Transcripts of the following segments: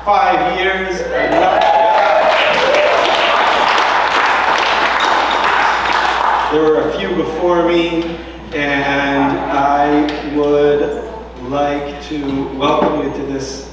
5 years. There were a few before me, and I would like to welcome you to this,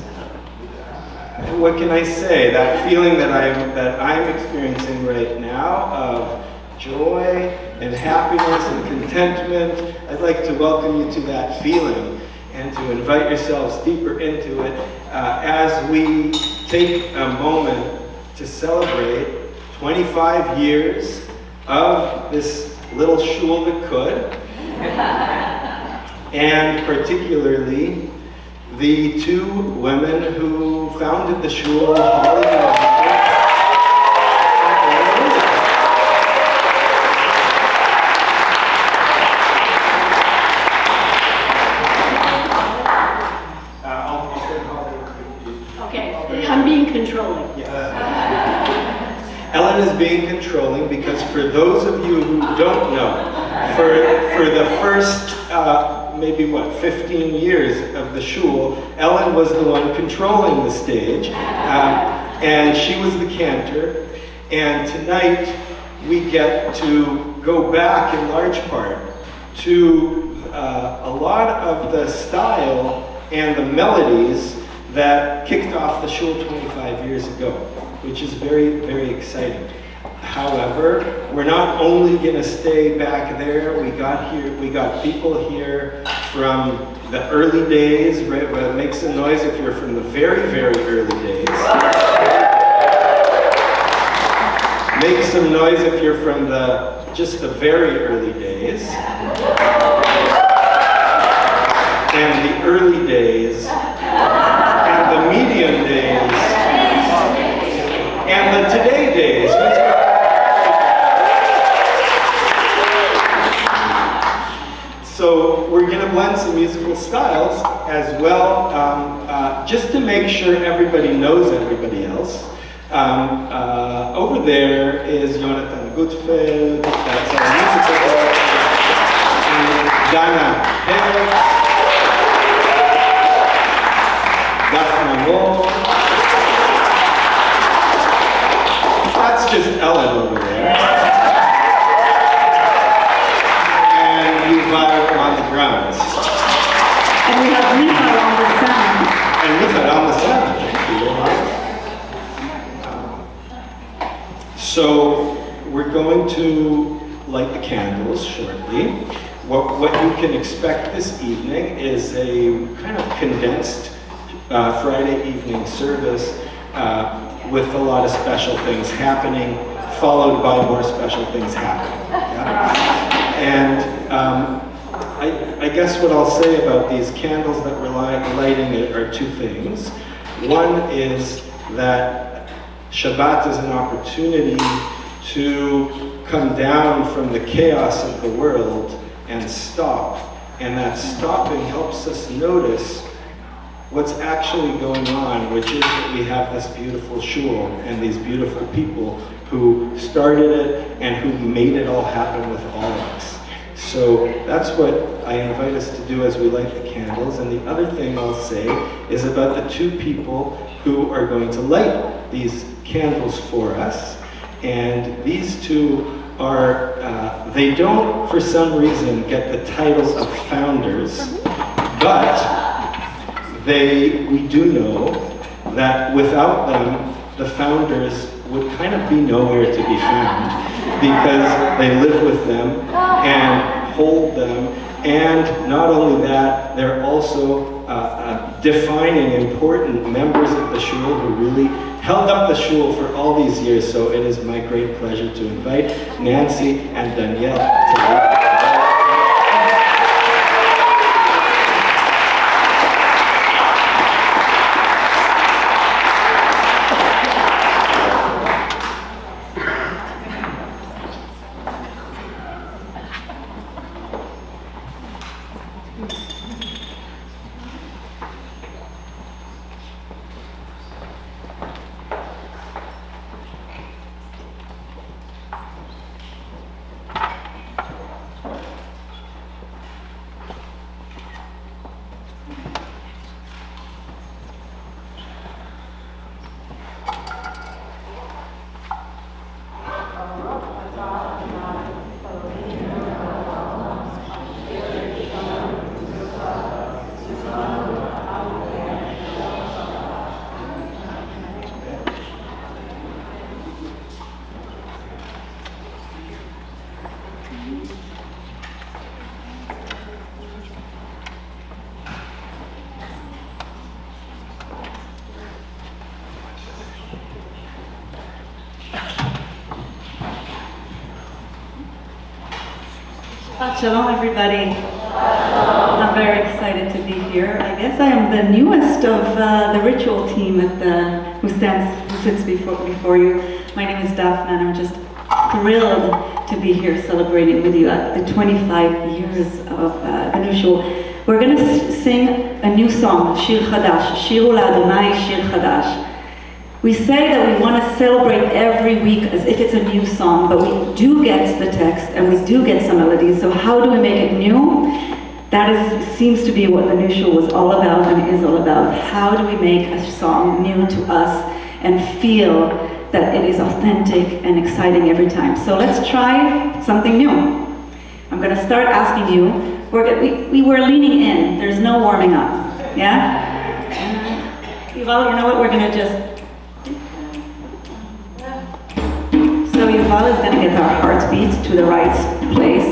what can I say, that feeling that I'm experiencing right now of joy and happiness and contentment. I'd like to welcome you to that feeling and to invite yourselves deeper into it as we take a moment to celebrate 25 years of this little shul that could, and particularly the two women who founded the shul, Holly and I'm being controlling. Ellen is being controlling because for those of you who don't know, for the first maybe 15 years of the shul, Ellen was the one controlling the stage, and she was the cantor. And tonight we get to go back in large part to a lot of the style and the melodies that kicked off the shul 25 years ago, which is very, very exciting. However, we're not only going to stay back there. We got people here from the early days. Right? Well, make some noise if you're from the very, very early days. Make some noise if you're from just the very early days. And the early days. And the medium days. And the today days. So we're going to blend some musical styles as well, just to make sure everybody knows everybody else. Over there is Jonathan Gutfeld, that's our musical director, and Dana Perez, Daphne Wall. That's just Ellen over there. And Levi on the drums. And we have Levi on the sound. And Levi on the sound. So we're going to light the candles shortly. What you can expect this evening is a kind of condensed Friday evening service with a lot of special things happening, followed by more special things happening. Yeah? And I guess what I'll say about these candles that we're lighting are two things. One is that Shabbat is an opportunity to come down from the chaos of the world and stop. And that stopping helps us notice what's actually going on, which is that we have this beautiful shul and these beautiful people who started it and who made it all happen with all of us. So that's what I invite us to do as we light the candles. And the other thing I'll say is about the two people who are going to light these candles for us. And these two are, they don't for some reason get the title of founders, but we do know that without them, the founders would kind of be nowhere to be found, because they live with them and hold them, and not only that, they're also defining important members of the shul who really held up the shul for all these years. So it is my great pleasure to invite Nancy and Danielle to Shalom, everybody. I'm very excited to be here. I guess I am the newest of the ritual team who sits before you. My name is Daphne, and I'm just thrilled to be here celebrating with you the 25 years of the new shul. We're going to sing a new song, Shir Chadash, Shiru LaAdonai, Shir Chadash. We say that we want to celebrate every week as if it's a new song, but we do get the text and we do get some melodies. So how do we make it new? That seems to be what the new shul was all about and is all about. How do we make a song new to us and feel that it is authentic and exciting every time? So let's try something new. I'm going to start asking you. We were leaning in. There's no warming up. Yeah? Yuval, you know what? We're going to just... So Yuval is going to get our heartbeat to the right place.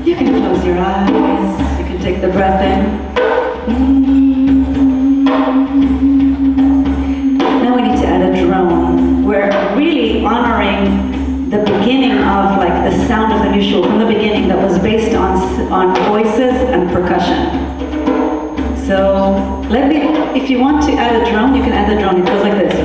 You can close your eyes. You can take the breath in. Now we need to add a drone. We're really honoring the beginning of the sound of the new shul from the beginning that was based on voices and percussion. So if you want to add a drone, you can add the drone. It goes like this.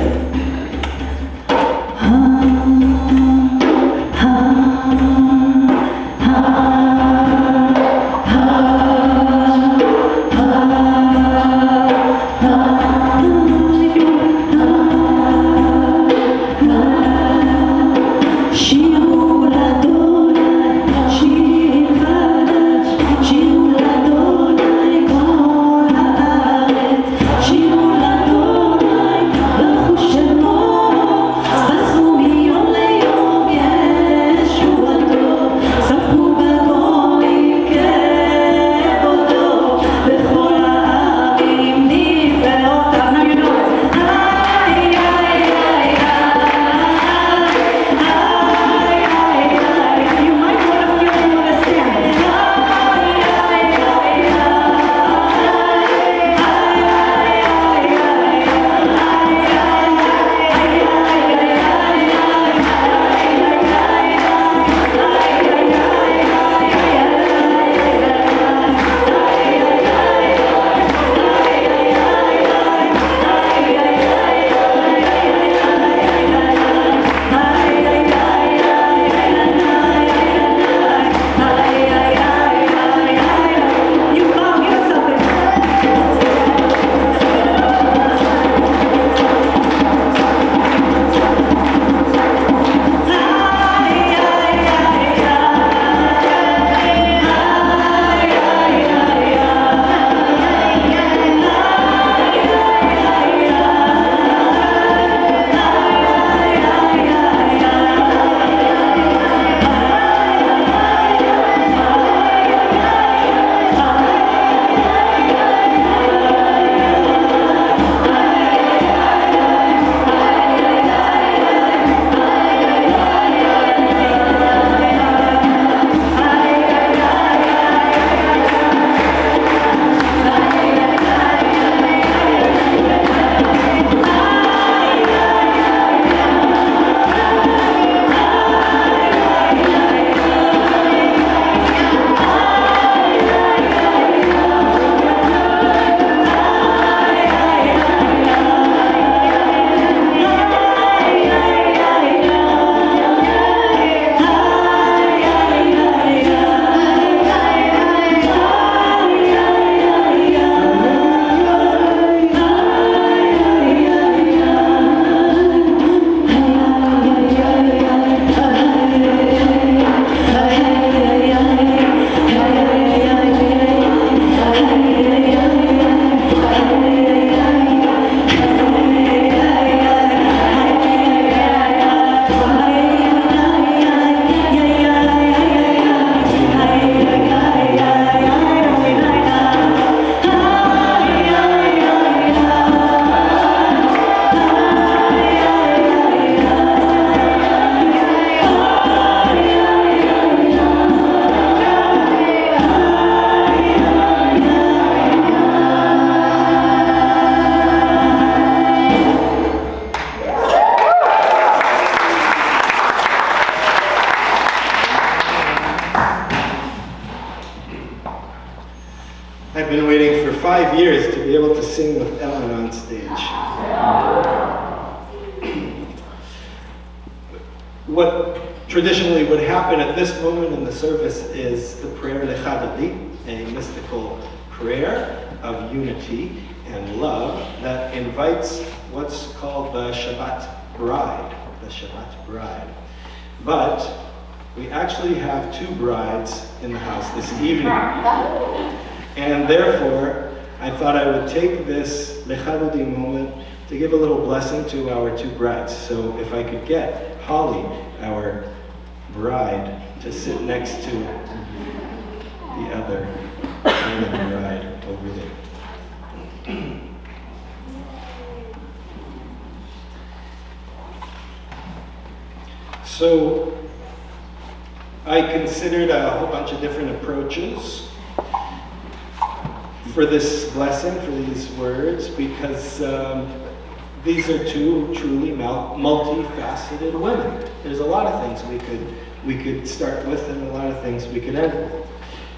traditionally what happened at this moment in the service is the prayer Lecha Dodi, a mystical prayer of unity and love that invites what's called the Shabbat bride, the Shabbat bride. But we actually have two brides in the house this evening. And therefore, I thought I would take this Lecha Dodi moment to give a little blessing to our two brides. So if I could get Holly, our bride, to sit next to the other bride over there. So I considered a whole bunch of different approaches for this blessing, for these words, because these are two truly multifaceted women. There's a lot of things we could start with and a lot of things we could end with.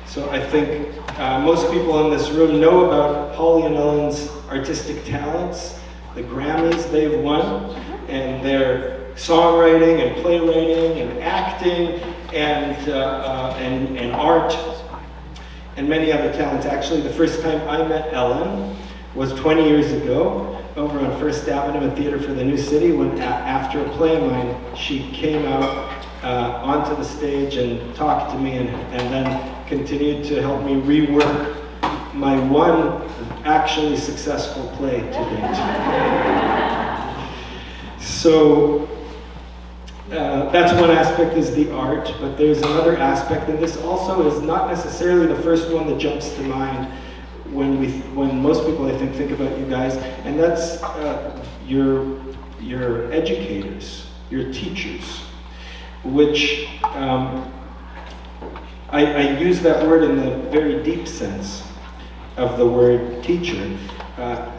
So I think most people in this room know about Holly and Ellen's artistic talents, the Grammys they've won, and their songwriting and playwriting and acting and art and many other talents. Actually, the first time I met Ellen was 20 years ago over on First Avenue at Theater for the New City when after a play of mine, she came out onto the stage and talked to me and then continued to help me rework my one actually successful play to date. So that's one aspect, is the art, but there's another aspect, and this also is not necessarily the first one that jumps to mind when most people, I think about you guys, and that's your educators, your teachers, which I use that word in the very deep sense of the word teacher.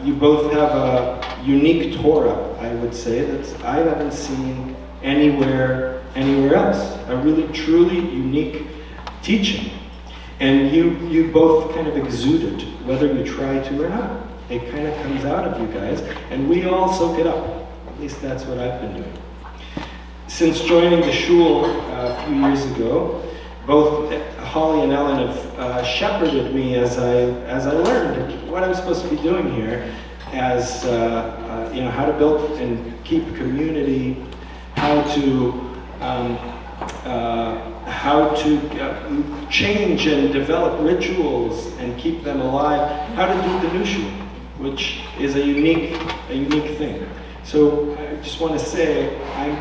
You both have a unique Torah, I would say, that I haven't seen anywhere else. A really, truly unique teaching. And you both kind of exude it, whether you try to or not. It kind of comes out of you guys, and we all soak it up. At least that's what I've been doing. Since joining the shul a few years ago, both Holly and Ellen have shepherded me as I learned what I'm supposed to be doing here, as how to build and keep community, how to change and develop rituals and keep them alive, how to do the Nushul, which is a unique thing. So I just want to say I'm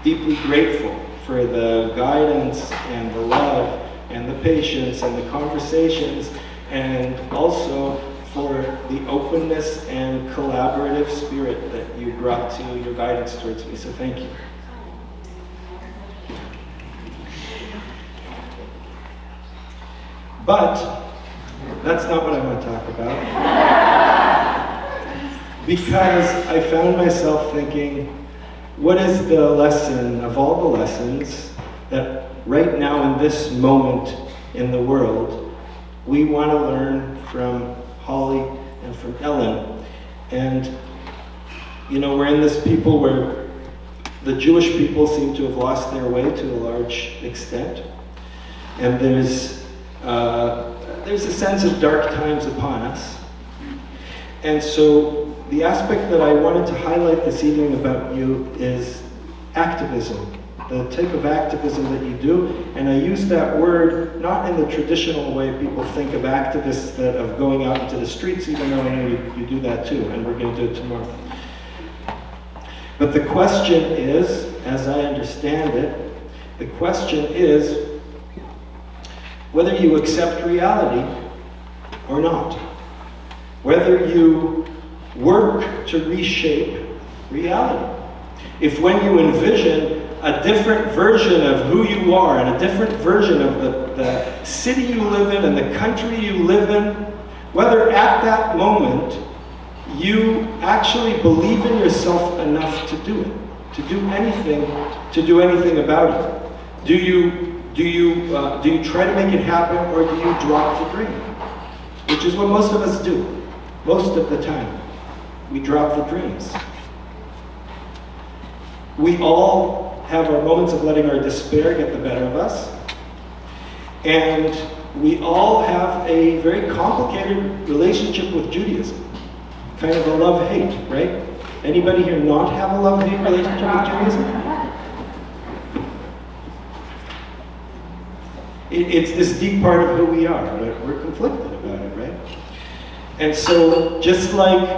deeply grateful for the guidance and the love and the patience and the conversations, and also for the openness and collaborative spirit that you brought to your guidance towards me. So thank you. But that's not what I want to talk about. Because I found myself thinking, what is the lesson of all the lessons that right now in this moment in the world we want to learn from Holly and from Ellen? And we're in this people where the Jewish people seem to have lost their way to a large extent, and there's a sense of dark times upon us. And so the aspect that I wanted to highlight this evening about you is activism, the type of activism that you do. And I use that word not in the traditional way people think of activists, that of going out into the streets, even though I know you do that too, and we're going to do it tomorrow. But the question is, as I understand it, the question is whether you accept reality or not. Whether you work to reshape reality. If when you envision a different version of who you are and a different version of the city you live in and the country you live in, whether at that moment you actually believe in yourself enough to do it, to do anything about it. Do you try to make it happen, or do you drop the dream? Which is what most of us do. Most of the time, we drop the dreams. We all have our moments of letting our despair get the better of us. And we all have a very complicated relationship with Judaism. Kind of a love-hate, right? Anybody here not have a love-hate relationship with Judaism? It's this deep part of who we are, but we're conflicted about it, right? And so, just like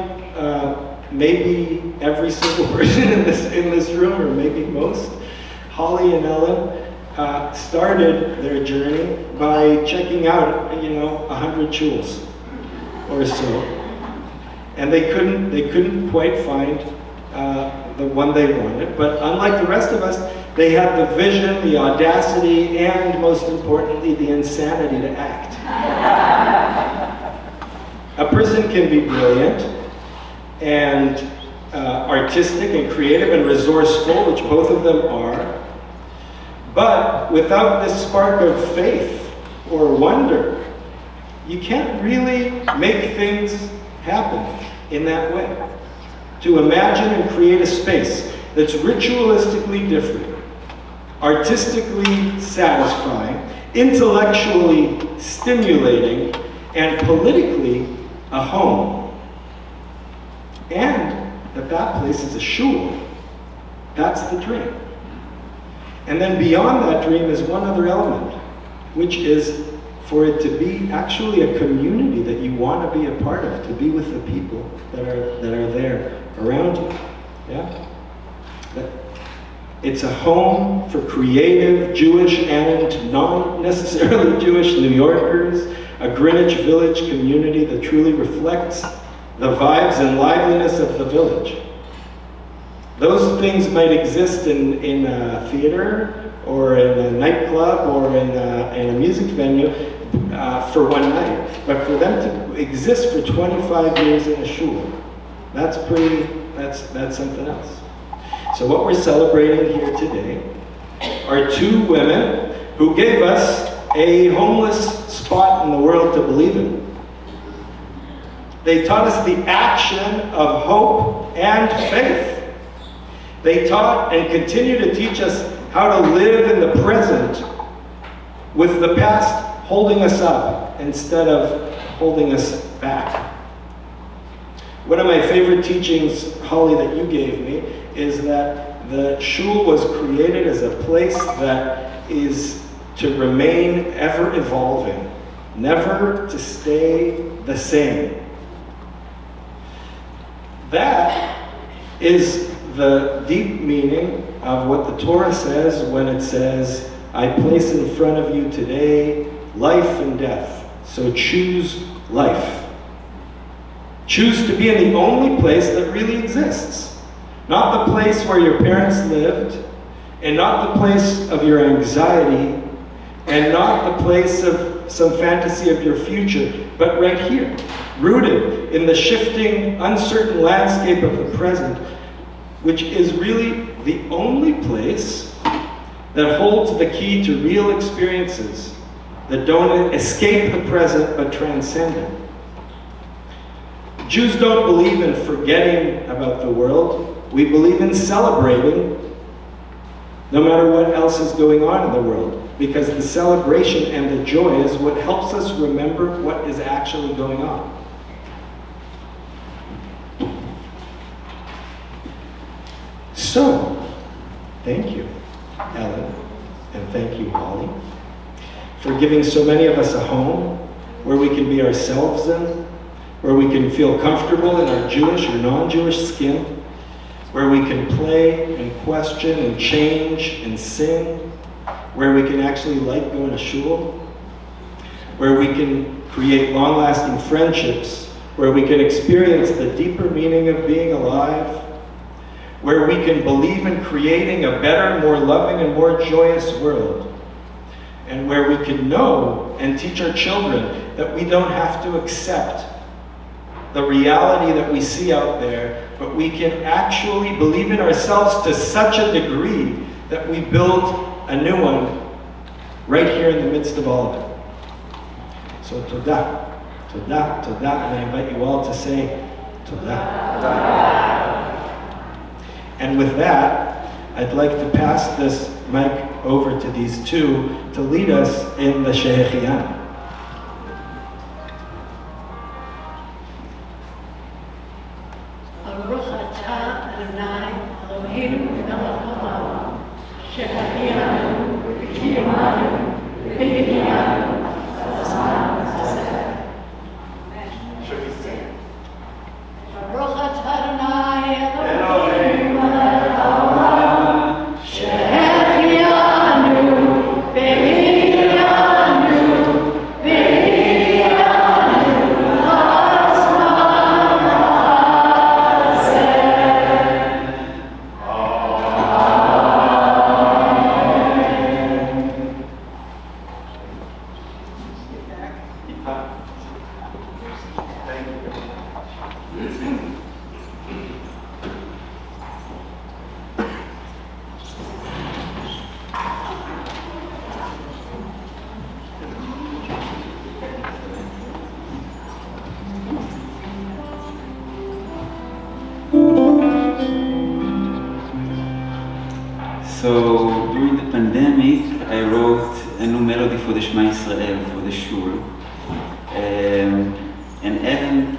maybe every single person in this room, or maybe most, Holly and Ellen started their journey by checking out, 100 shuls or so, and they couldn't quite find the one they wanted. But unlike the rest of us, they had the vision, the audacity, and most importantly, the insanity to act. A person can be brilliant and artistic and creative and resourceful, which both of them are, but without this spark of faith or wonder, you can't really make things happen in that way. To imagine and create a space that's ritualistically different, artistically satisfying, intellectually stimulating, and politically a home. And that place is a shul. That's the dream. And then beyond that dream is one other element, which is for it to be actually a community that you want to be a part of, to be with the people that are there around you. Yeah? It's a home for creative Jewish and non-necessarily Jewish New Yorkers, a Greenwich Village community that truly reflects the vibes and liveliness of the village. Those things might exist in a theater, or in a nightclub, or in a music venue for one night. But for them to exist for 25 years in a shul, that's something else. So what we're celebrating here today are two women who gave us a homeless spot in the world to believe in. They taught us the action of hope and faith. They taught and continue to teach us how to live in the present with the past holding us up instead of holding us back. One of my favorite teachings, Holly, that you gave me is that the shul was created as a place that is to remain ever evolving, never to stay the same. That is the deep meaning of what the Torah says when it says, I place in front of you today life and death, so choose life. Choose to be in the only place that really exists. Not the place where your parents lived, and not the place of your anxiety, and not the place of some fantasy of your future, but right here, rooted in the shifting, uncertain landscape of the present, which is really the only place that holds the key to real experiences that don't escape the present but transcend it. Jews don't believe in forgetting about the world. We believe in celebrating no matter what else is going on in the world, because the celebration and the joy is what helps us remember what is actually going on. So, thank you, Ellen, and thank you, Holly, for giving so many of us a home where we can be ourselves in, where we can feel comfortable in our Jewish or non-Jewish skin, where we can play and question and change and sing, where we can actually like going to shul, where we can create long-lasting friendships, where we can experience the deeper meaning of being alive, where we can believe in creating a better, more loving, and more joyous world, and where we can know and teach our children that we don't have to accept the reality that we see out there, but we can actually believe in ourselves to such a degree that we build a new one right here in the midst of all of it. So todah, todah, todah, and I invite you all to say todah. And with that, I'd like to pass this mic over to these two to lead us in the Shehechianu. Baruch atah Adonai Eloheinu melech haolam, shehachianu v'kiyamanu v'hidyanu b'zman hazeh. Baruch atah Adonai Eloheinu melech haolam, shehachianu v'hidyanu So during the pandemic, I wrote a new melody for the Shema Yisrael, for the shul. And Ellen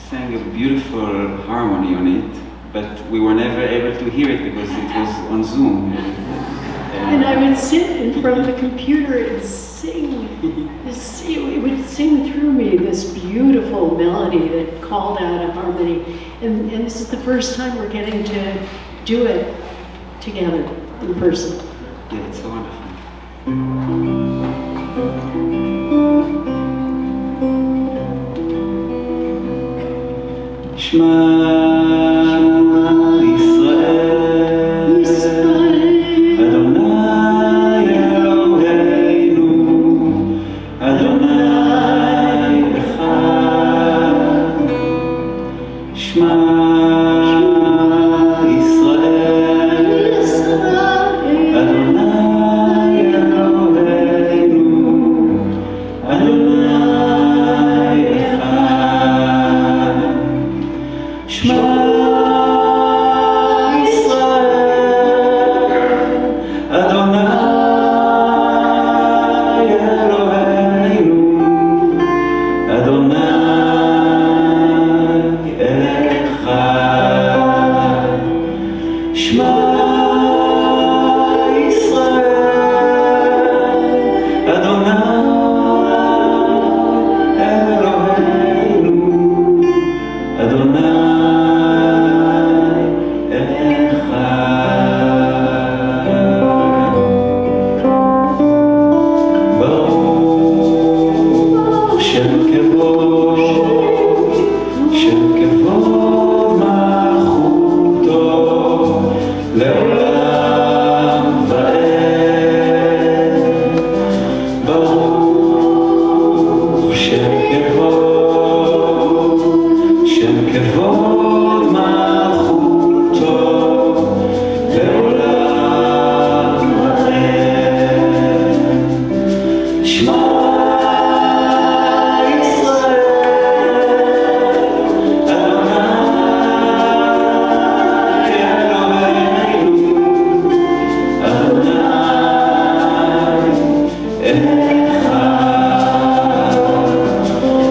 sang a beautiful harmony on it, but we were never able to hear it because it was on Zoom. And I would sit in front of the computer and sing. It would sing through me this beautiful melody that called out a harmony. And this is the first time we're getting to do it together in person. Yeah, it's so wonderful. Shema Yisrael, Adonai Eloheinu, Adonai Echad. Shema Yisrael, Adonai Eloheinu, Adonai Echad. Shema Yisrael, Adonai Eloheinu, Adonai Echad. Shema Yisrael, Adonai Eloheinu, Adonai Echad. Baruch Shem Kevod, Shem Kevod Malchuto, לעולם ועד. ברוך שם כבוד, שם כבוד מלכותו, לעולם ועד. שמע ישראל, אדוני אלוהינו, אדוני אחד.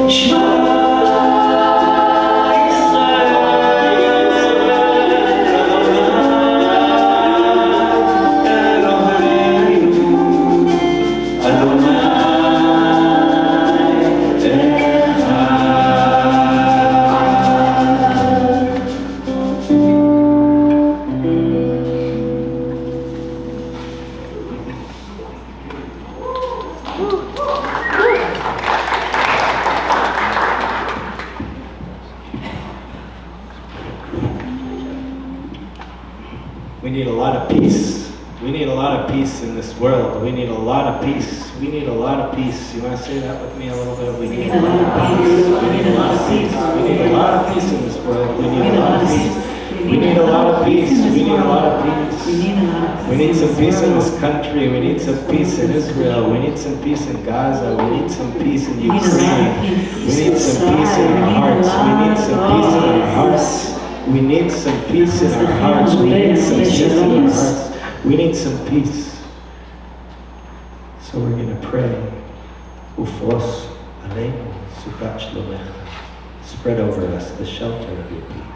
שמע We need a lot of peace. We need a lot of peace in this world. We need a lot of peace. We need a lot of peace. You want to say that with me a little bit? We need a lot of peace. We need a lot of peace. We need a lot of peace in this world. We need a lot of peace. We need a lot of peace. We need a lot of peace. We need some peace in this country. We need some peace in Israel. We need some peace in Gaza. We need some peace in Ukraine. We need some peace in our hearts. We need some peace in our hearts. We need some peace in our hearts. We need some peace in our hearts. We need some peace. So we're going to pray. Ufos aleinu sukat shlomecha. Spread over us the shelter of your peace.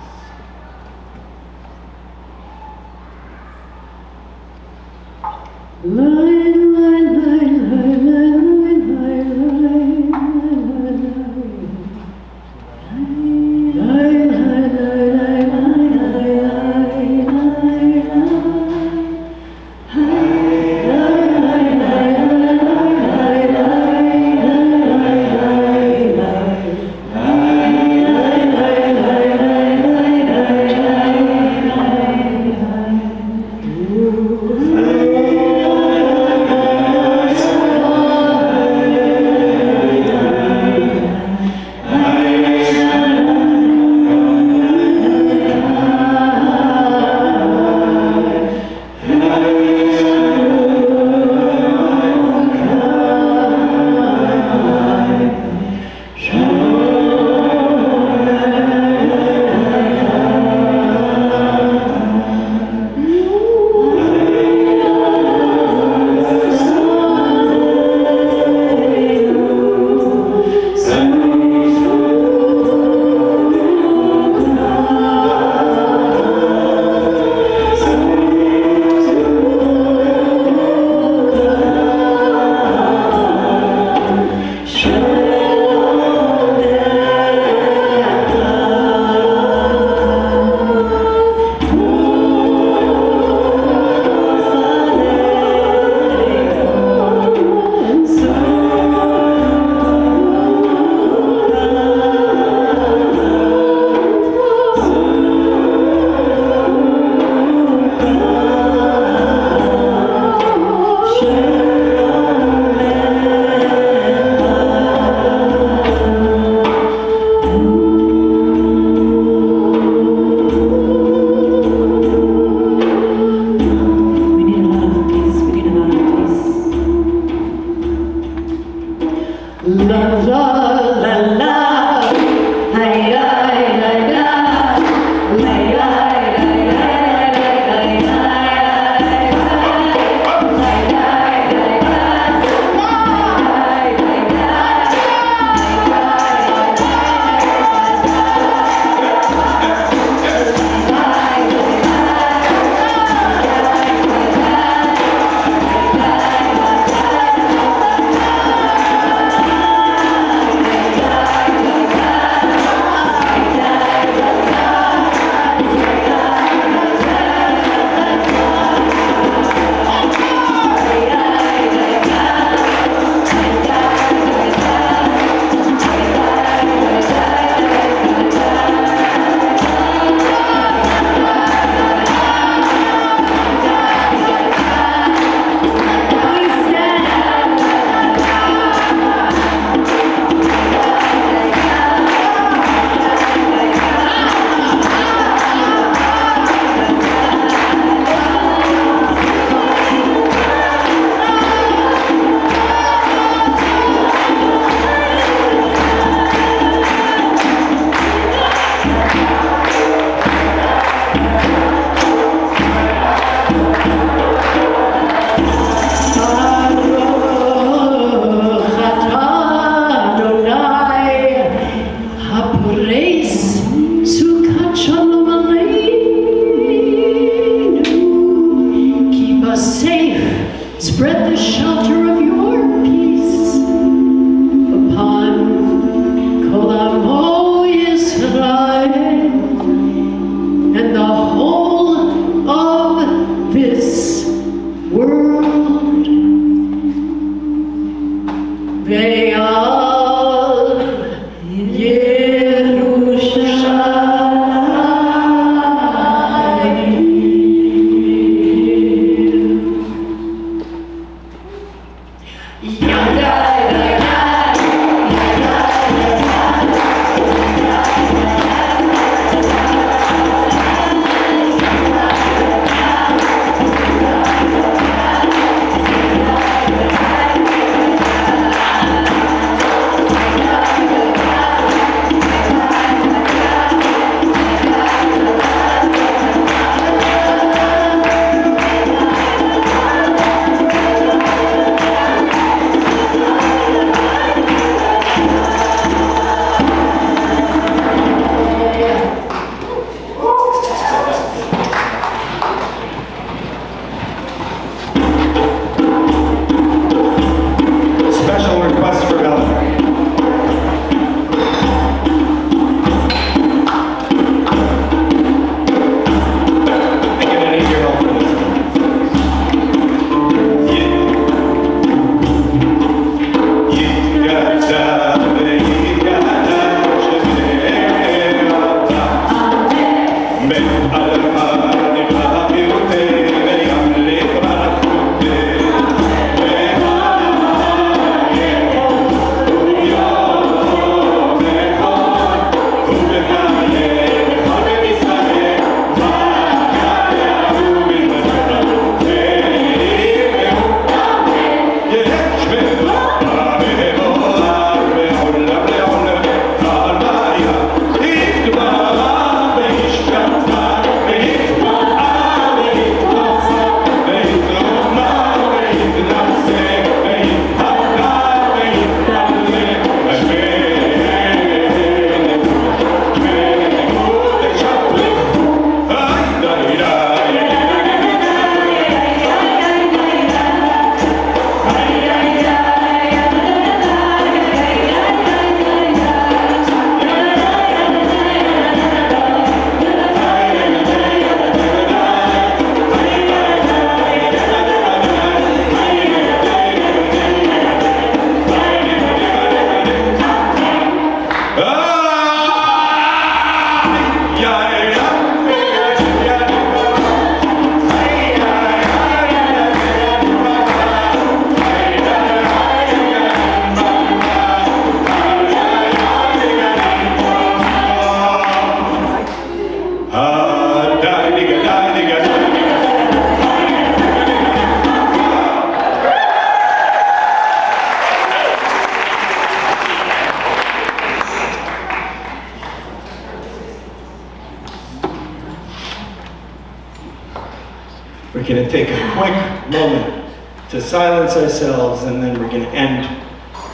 We're going to take a quick moment to silence ourselves, and then we're going to end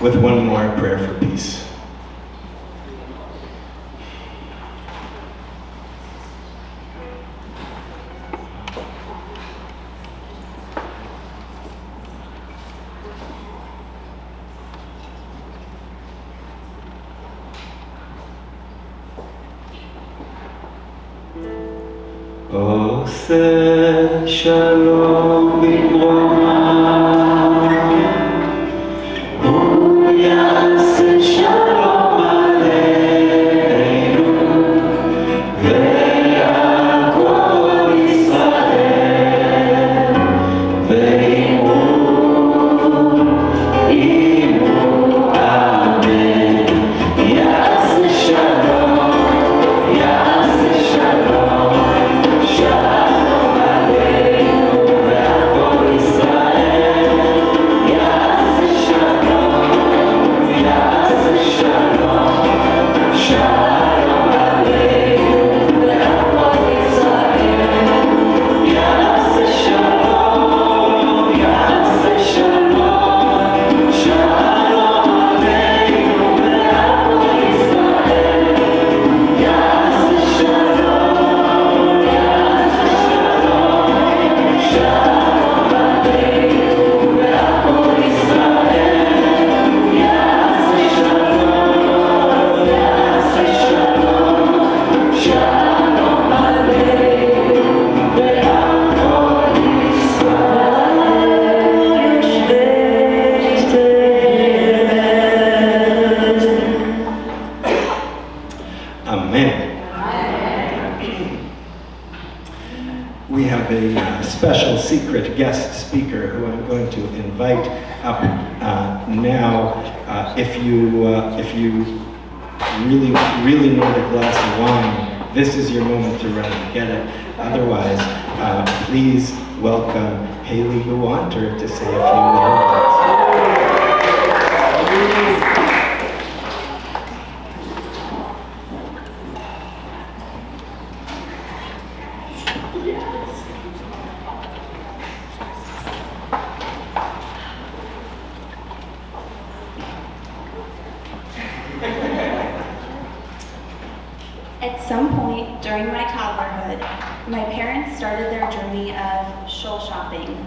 with one more prayer for peace. עושה שלום במרומיו, הוא יעשה שלום עלינו, ועל כל ישראל, ואמרו אמן. יעשה שלום, יעשה שלום, שלום עלינו ועל כל ישראל. יעשה שלום, יעשה שלום, שלום עלינו ועל כל ישראל. יעשה שלום, יעשה שלום, שלום עלינו ועל כל ישראל. יעשה שלום, יעשה שלום, שלום עלינו ועל כל ישראל. יעשה שלום, יעשה שלום, שלום עלינו ועל כל Amen. We have a special secret guest speaker who I'm going to invite up now. If you really need a glass of wine, this is your moment to run and get it. Otherwise, please welcome Haley Guanter to say a few words. At some point during my toddlerhood, my parents started their journey of shul shopping.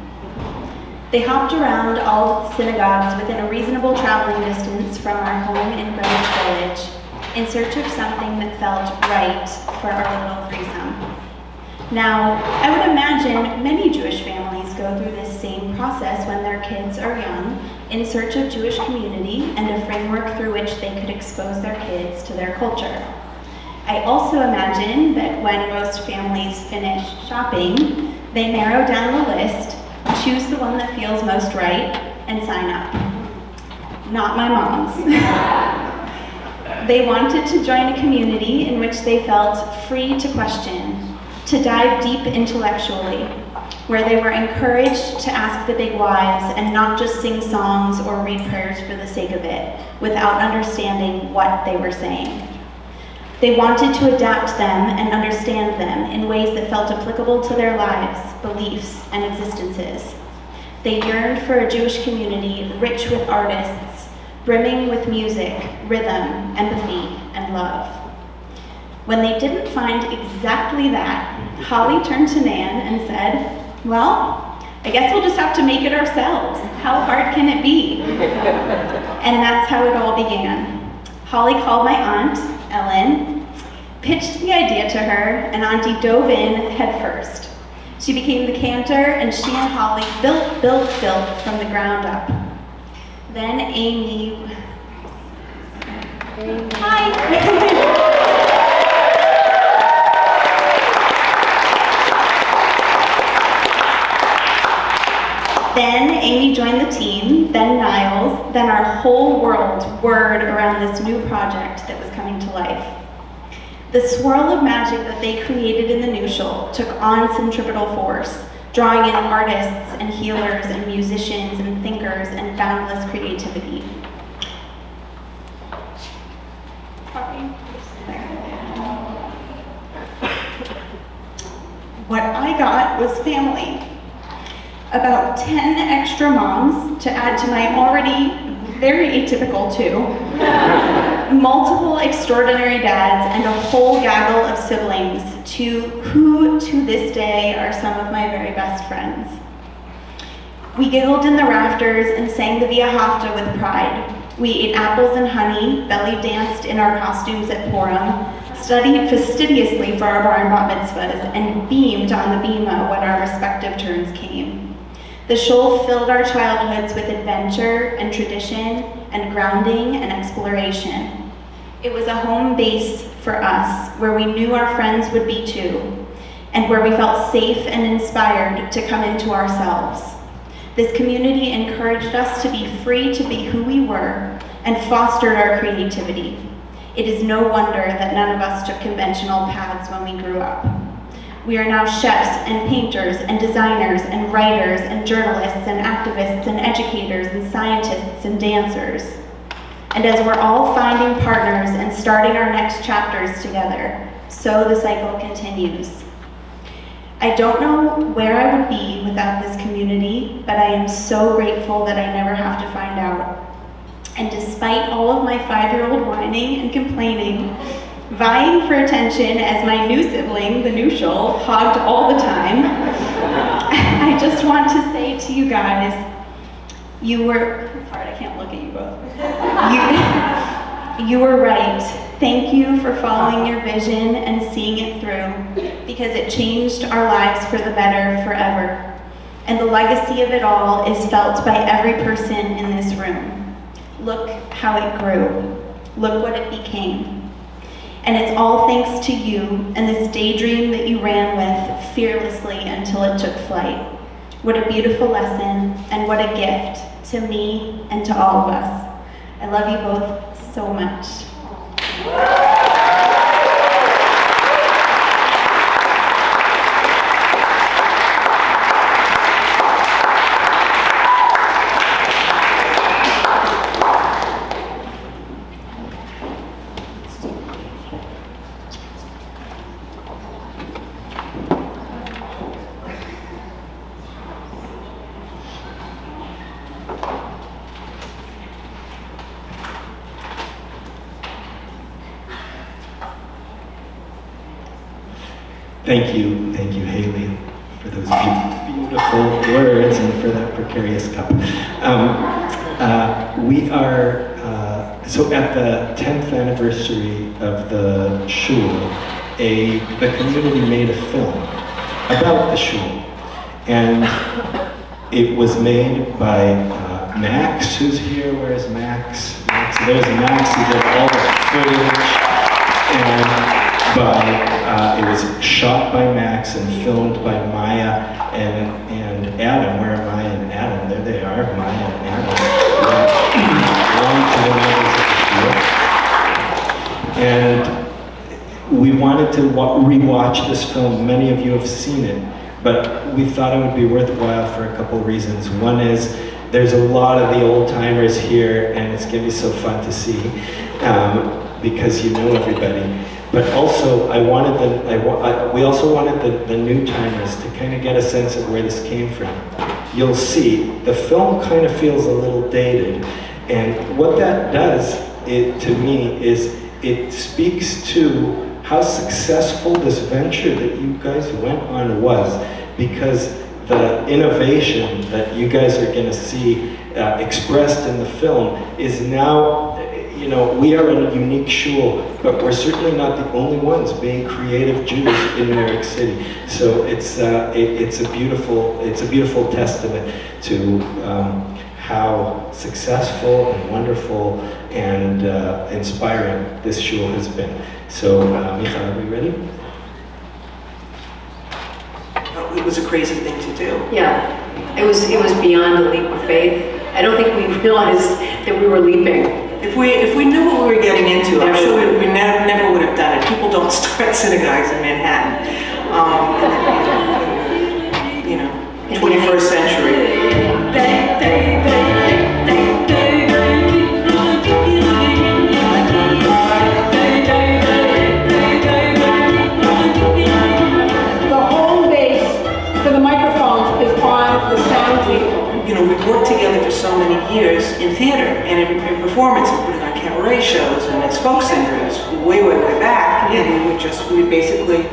They hopped around all of the synagogues within a reasonable traveling distance from our home in Greenwich Village in search of something that felt right for our little threesome. Now, I would imagine many Jewish families go through this same process when their kids are young, in search of Jewish community and a framework through which they could expose their kids to their culture. I also imagine that when most families finish shopping, they narrow down the list, choose the one that feels most right, and sign up. Not my mom's. They wanted to join a community in which they felt free to question, to dive deep intellectually, where they were encouraged to ask the big whys and not just sing songs or read prayers for the sake of it, without understanding what they were saying. They wanted to adapt them and understand them in ways that felt applicable to their lives, beliefs, and existences. They yearned for a Jewish community rich with artists, brimming with music, rhythm, empathy, and love. When they didn't find exactly that, Holly turned to Nan and said, "Well, I guess we'll just have to make it ourselves. How hard can it be?" And that's how it all began. Holly called my aunt, Ellen, pitched the idea to her, and Auntie dove in head first. She became the cantor, and she and Holly built from the ground up. Then Amy... Hi! Then Amy joined the team, then Niles, then our whole world whirred around this new project that was coming to life. The swirl of magic that they created in the new shul took on centripetal force, drawing in artists and healers and musicians and thinkers and boundless creativity. What I got was family. About 10 extra moms to add to my already very atypical 2, multiple extraordinary dads, and a whole gaggle of siblings who to this day are some of my very best friends. We giggled in the rafters and sang the Via Hafta with pride. We ate apples and honey, belly danced in our costumes at Purim, studied fastidiously for our bar and bat mitzvahs, and beamed on the bima when our respective turns came. The shul filled our childhoods with adventure and tradition and grounding and exploration. It was a home base for us where we knew our friends would be too, and where we felt safe and inspired to come into ourselves. This community encouraged us to be free to be who we were and fostered our creativity. It is no wonder that none of us took conventional paths when we grew up. We are now chefs and painters and designers and writers and journalists and activists and educators and scientists and dancers. And as we're all finding partners and starting our next chapters together, so the cycle continues. I don't know where I would be without this community, but I am so grateful that I never have to find out. And despite all of my 5-year-old whining and complaining, vying for attention as my new sibling, the new shul, hogged all the time, I just want to say to you guys, you were, it's hard, I can't look at you both. You were right. Thank you for following your vision and seeing it through, because it changed our lives for the better forever. And the legacy of it all is felt by every person in this room. Look how it grew. Look what it became. And it's all thanks to you and this daydream that you ran with fearlessly until it took flight. What a beautiful lesson and what a gift to me and to all of us. I love you both so much. Thank you, Haley, for those beautiful words and for that precarious cup. We are, so at the 10th anniversary of the shul, the community made a film about the shul. And it was made by Max, who's here. Where's Max? There's Max, who did all the footage. And it was shot by Max and filmed by Maya and Adam. Where are Maya and Adam? There they are, Maya and Adam. Long time and we wanted to rewatch this film. Many of you have seen it, but we thought it would be worthwhile for a couple reasons. One is there's a lot of the old timers here, and it's going to be so fun to see because you know everybody. But also, we also wanted the new timers to kind of get a sense of where this came from. You'll see, the film kind of feels a little dated, and what that does, to me, is it speaks to how successful this venture that you guys went on was, because the innovation that you guys are going to see expressed in the film is now, you know, we are in a unique shul, but we're certainly not the only ones being creative Jews in New York City. So it's a beautiful testament to how successful and wonderful and inspiring this shul has been. So, Michal, are we ready? It was a crazy thing to do. Yeah, it was beyond a leap of faith. I don't think we realized that we were leaping. If we knew what we were getting into, I'm sure we never would have done it. People don't start synagogues in Manhattan. You know, 21st century. The home base we've worked together for so many years in theater and in performance and putting on cabaret shows and as folk singers way, way, way back. And we basically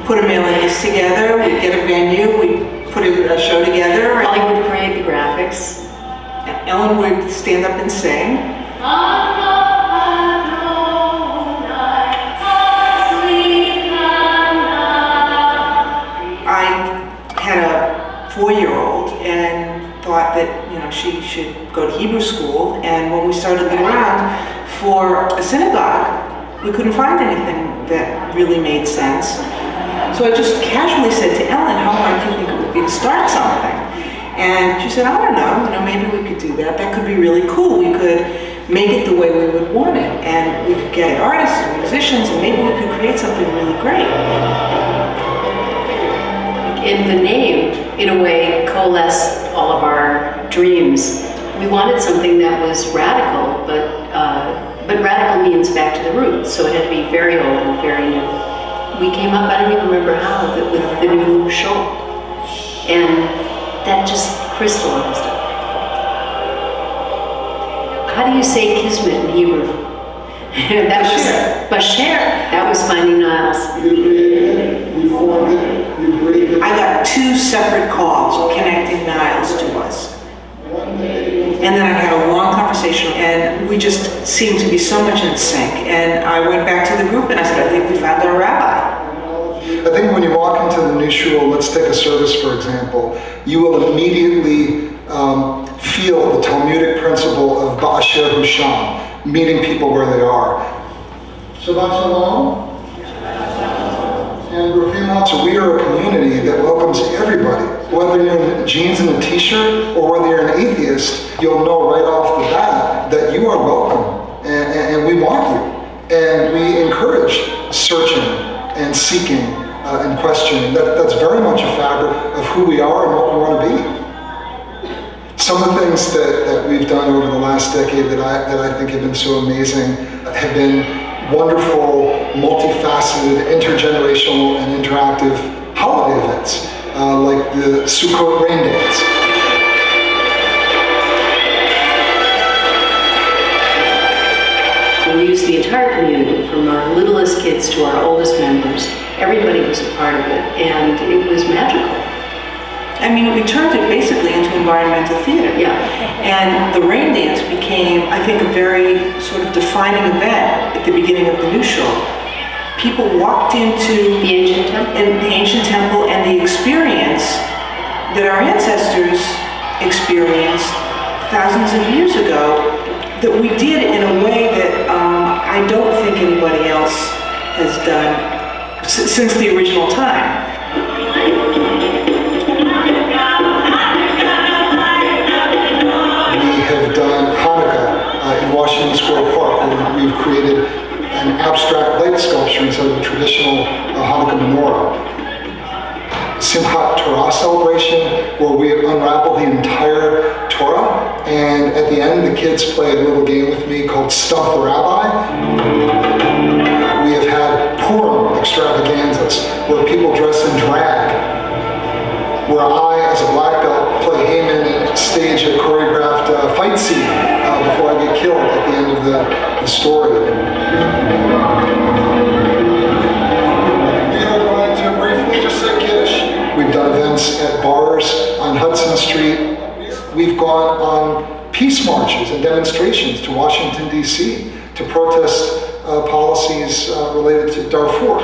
put a mailing list together, we'd get a venue, we'd put a show together. Hollywood Parade, the graphics. Ellen would stand up and sing. I had a 4-year-old and thought that she should go to Hebrew school, and when we started looking around for a synagogue, we couldn't find anything that really made sense. So I just casually said to Ellen, how hard do you think it would be to start something? And she said, I don't know, maybe we could do that. That could be really cool. We could make it the way we would want it, and we could get artists and musicians, and maybe we could create something really great. And the name, in a way, coalesced all of our dreams. We wanted something that was radical, but radical means back to the roots, so it had to be very old and very new. We came up, I don't even remember how, with the new show. And that just crystallized it. How do you say kismet in Hebrew? That was Basher. That was Finding Niles. We formed it, we created it. I got 2 separate calls connecting Niles to us. And then I had a long conversation, and we just seemed to be so much in sync. And I went back to the group and I said, I think we found our rabbi. I think when you walk into the new shul, let's take a service for example, you will immediately feel the Talmudic principle of Ba'asher Husham, meeting people where they are. Shabbat Shalom. And so we are a community that welcomes everybody. Whether you're in jeans and a t-shirt or whether you're an atheist, you'll know right off the bat that you are welcome and we want you. And we encourage searching and seeking and questioning. That's very much a fabric of who we are and what we want to be. Some of the things that we've done over the last decade that I think have been so amazing have been wonderful, multifaceted, intergenerational, and interactive holiday events, like the Sukkot Rain Dance. We used the entire community, from our littlest kids to our oldest members. Everybody was a part of it, and it was magical. I mean, we turned it basically into environmental theater. Yeah. And the rain dance became, I think, a very sort of defining event at the beginning of the new show. People walked into The ancient temple. And the experience that our ancestors experienced thousands of years ago, that we did in a way that I don't think anybody else has done since the original time. Have done Hanukkah in Washington Square Park, where we've created an abstract light sculpture instead of a traditional Hanukkah menorah. Simchat Torah celebration, where we unravel the entire Torah, and at the end the kids play a little game with me called Stump the Rabbi. We have had Purim extravaganzas, where people dress in drag, where I, as a black belt, play Haman and stage a choreographed fight scene before I get killed at the end of the story. We are going to briefly just say Kiddush. We've done events at bars on Hudson Street. We've gone on peace marches and demonstrations to Washington, D.C. to protest policies related to Darfur.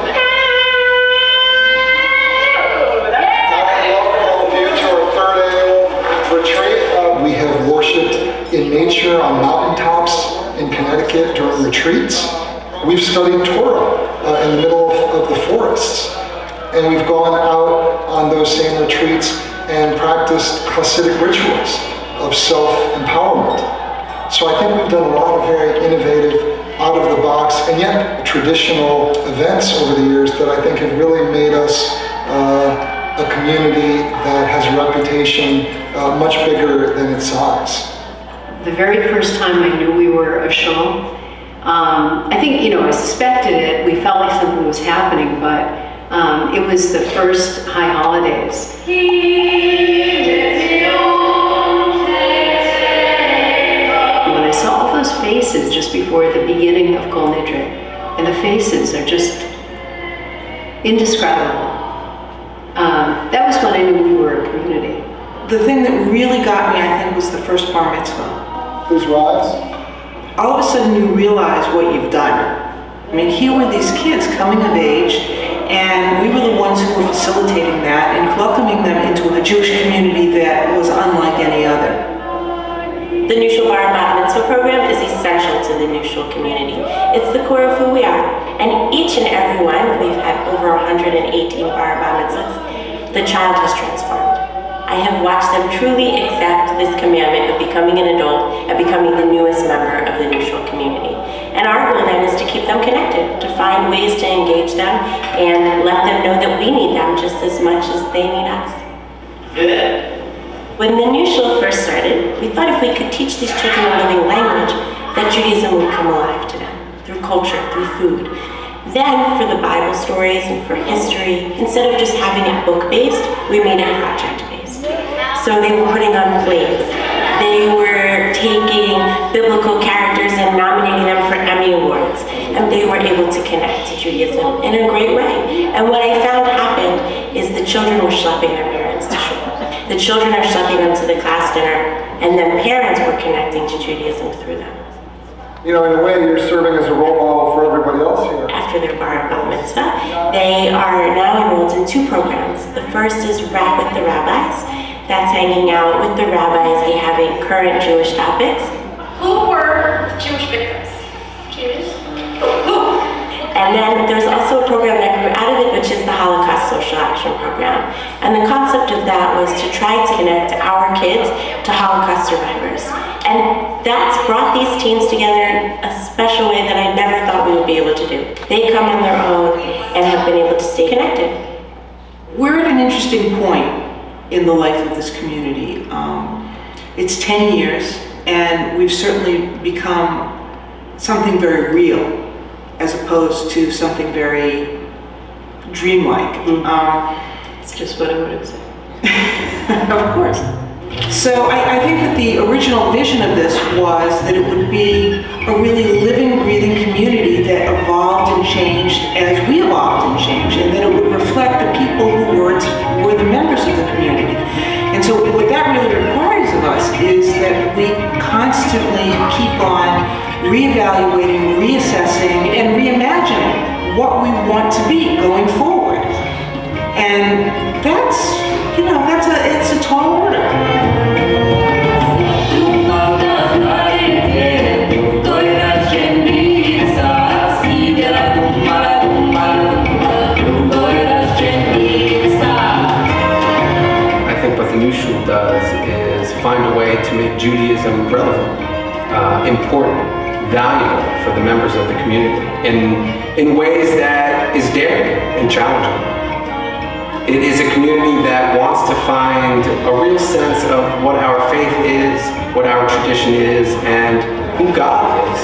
We have worshipped in nature on mountaintops in Connecticut during retreats. We've studied Torah in the middle of the forests. And we've gone out on those same retreats and practiced Hasidic rituals of self-empowerment. So I think we've done a lot of very innovative, out-of-the-box, and yet traditional events over the years that I think have really made us a community that has a reputation much bigger than its size. The very first time I knew we were a show, I think, I suspected it. We felt like something was happening, but it was the first high holidays. faces are just indescribable. That was when I knew we were a community. The thing that really got me, I think, was the first bar mitzvah. Please rise. All of a sudden you realize what you've done. I mean, here were these kids coming of age, and we were the ones who were facilitating that and welcoming them into a Jewish community that was unlike any other. The Neutral Bar Bat Mitzvah program is essential to the neutral community. It's the core of who we are, and each and every one, we've had over 118 bar bat mitzvahs, the child has transformed. I have watched them truly accept this commandment of becoming an adult and becoming the newest member of the neutral community. And our goal then is to keep them connected, to find ways to engage them and let them know that we need them just as much as they need us. When the new shul first started, we thought if we could teach these children a living language, that Judaism would come alive to them, through culture, through food. Then, for the Bible stories and for history, instead of just having it book-based, we made it project-based. So they were putting on plays. They were taking biblical characters and nominating them for Emmy Awards. And they were able to connect to Judaism in a great way. And what I found happened is the children were schlepping their parents to shul. The children are schlepping them to the class dinner, and then parents were connecting to Judaism through them. You know, in a way, you're serving as a role model for everybody else here. After their bar mitzvah, they are now enrolled in 2 programs. The first is Rap with the Rabbis. That's hanging out with the rabbis and having current Jewish topics. Who were Jewish victims? Jews? Who? And then there's also a program that grew out of it, which is the Holocaust Social Action Program. And the concept of that was to try to connect our kids to Holocaust survivors. And that's brought these teens together in a special way that I never thought we would be able to do. They come on their own and have been able to stay connected. We're at an interesting point in the life of this community. It's 10 years, and we've certainly become something very real, as opposed to something very dreamlike. It's just what I would have said. Of course. So I think that the original vision of this was that it would be a really living, breathing community that evolved and changed as we evolved and changed, and that it would reflect the people who were the members of the community. And so what that really requires of us is that we constantly keep on reevaluating, reassessing, and reimagining what we want to be going forward. And it's a tall order. I think what the new shul does is find a way to make Judaism relevant, important, valuable for the members of the community in ways that is daring and challenging. It is a community that wants to find a real sense of what our faith is, what our tradition is, and who God is.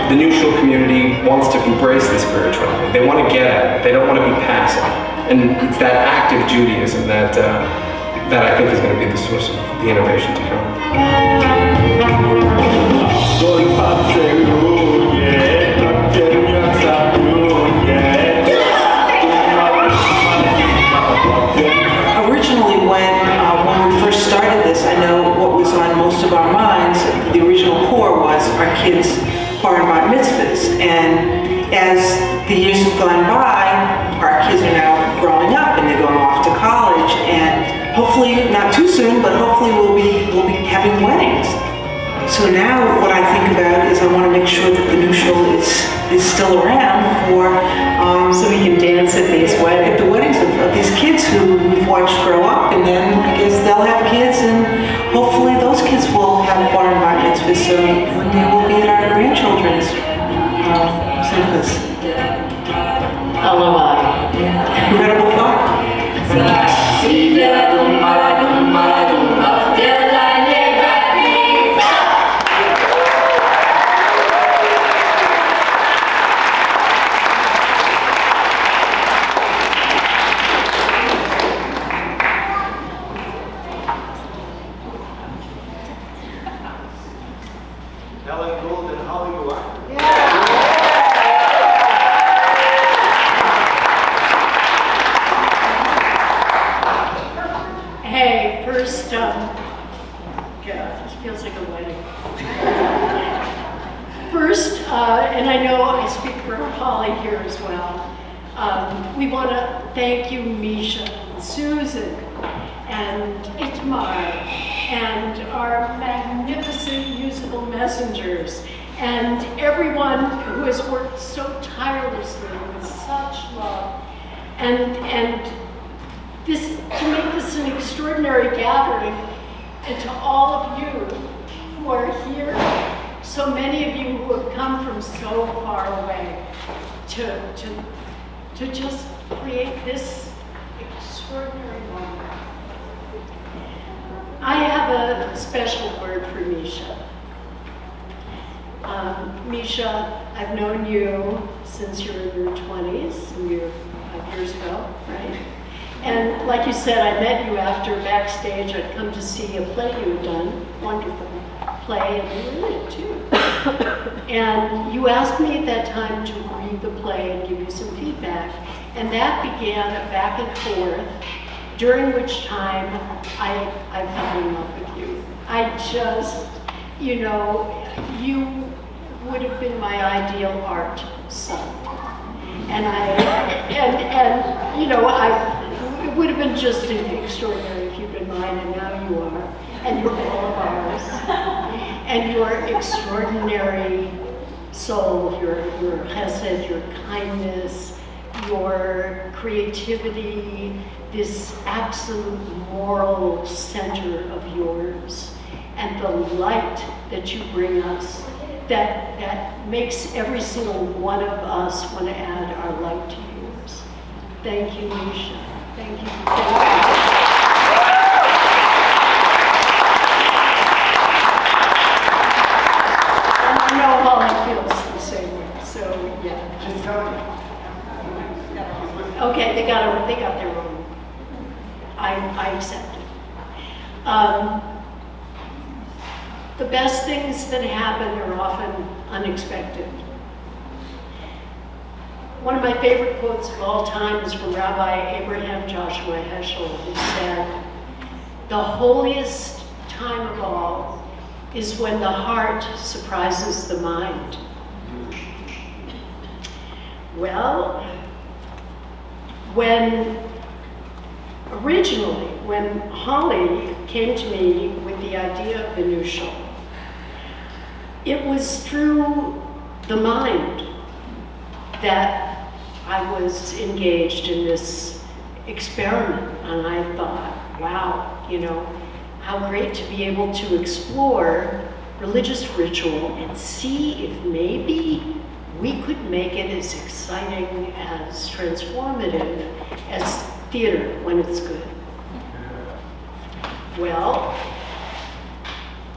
The new shul community wants to embrace the spirituality. They want to get at it. They don't want to be passive. And it's that active Judaism that I think is going to be the source of the innovation to come. Originally, when we first started this, I know what was on most of our minds, the original core was our kids' bar and bat mitzvahs. And as the years have gone by, our kids are now growing up and they're going off to college, and hopefully, not too soon, but hopefully we'll be having weddings. So now what I think about is I want to make sure that the new shul is still around for So we can dance at these weddings. at the weddings of these kids who we've watched grow up, and then I guess they'll have kids, and hopefully those kids will have bar and bat mitzvahs, so one day we'll be at our grandchildren's simchas. Aloha. Incredible thought. Ellen Gould and Holly Gould. just, yeah, it feels like a wedding. First, and I know I speak for Holly here as well, we want to thank you, Misha, and Susan, and Itmar, and our magnificent musical messengers, and everyone who has worked so tirelessly with such love, and this, to make this an extraordinary gathering, and to all of you who are here, so many of you who have come from so far away to just create this extraordinary moment. I have a special word for Misha. Misha, I've known you since you were in your 20s, and you're 5 years ago, right? And like you said, I met you after backstage. I'd come to see a play you had done, wonderful play, and you were in it too. And you asked me at that time to read the play and give you some feedback. And that began a back and forth, during which time I fell in love with you. I just, you know, you would have been my ideal art son. And you know, it would have been just extraordinary if you'd been mine, and now you are. And you're all of ours. And your extraordinary soul, your chesed, your kindness, your creativity, this absolute moral center of yours, and the light that you bring us, that makes every single one of us want to add our light to yours. Thank you, Misha. Thank you. Thank you. I know Holly feels the same way, so yeah. She's telling you. Okay, they got their own. I accept it. The best things that happen are often unexpected. One of my favorite quotes of all time is from Rabbi Abraham Joshua Heschel, who said, "The holiest time of all is when the heart surprises the mind." Well, when Holly came to me with the idea of the new show, it was through the mind that I was engaged in this experiment, and I thought, wow, you know, how great to be able to explore religious ritual and see if maybe we could make it as exciting, as transformative as theater when it's good. Well,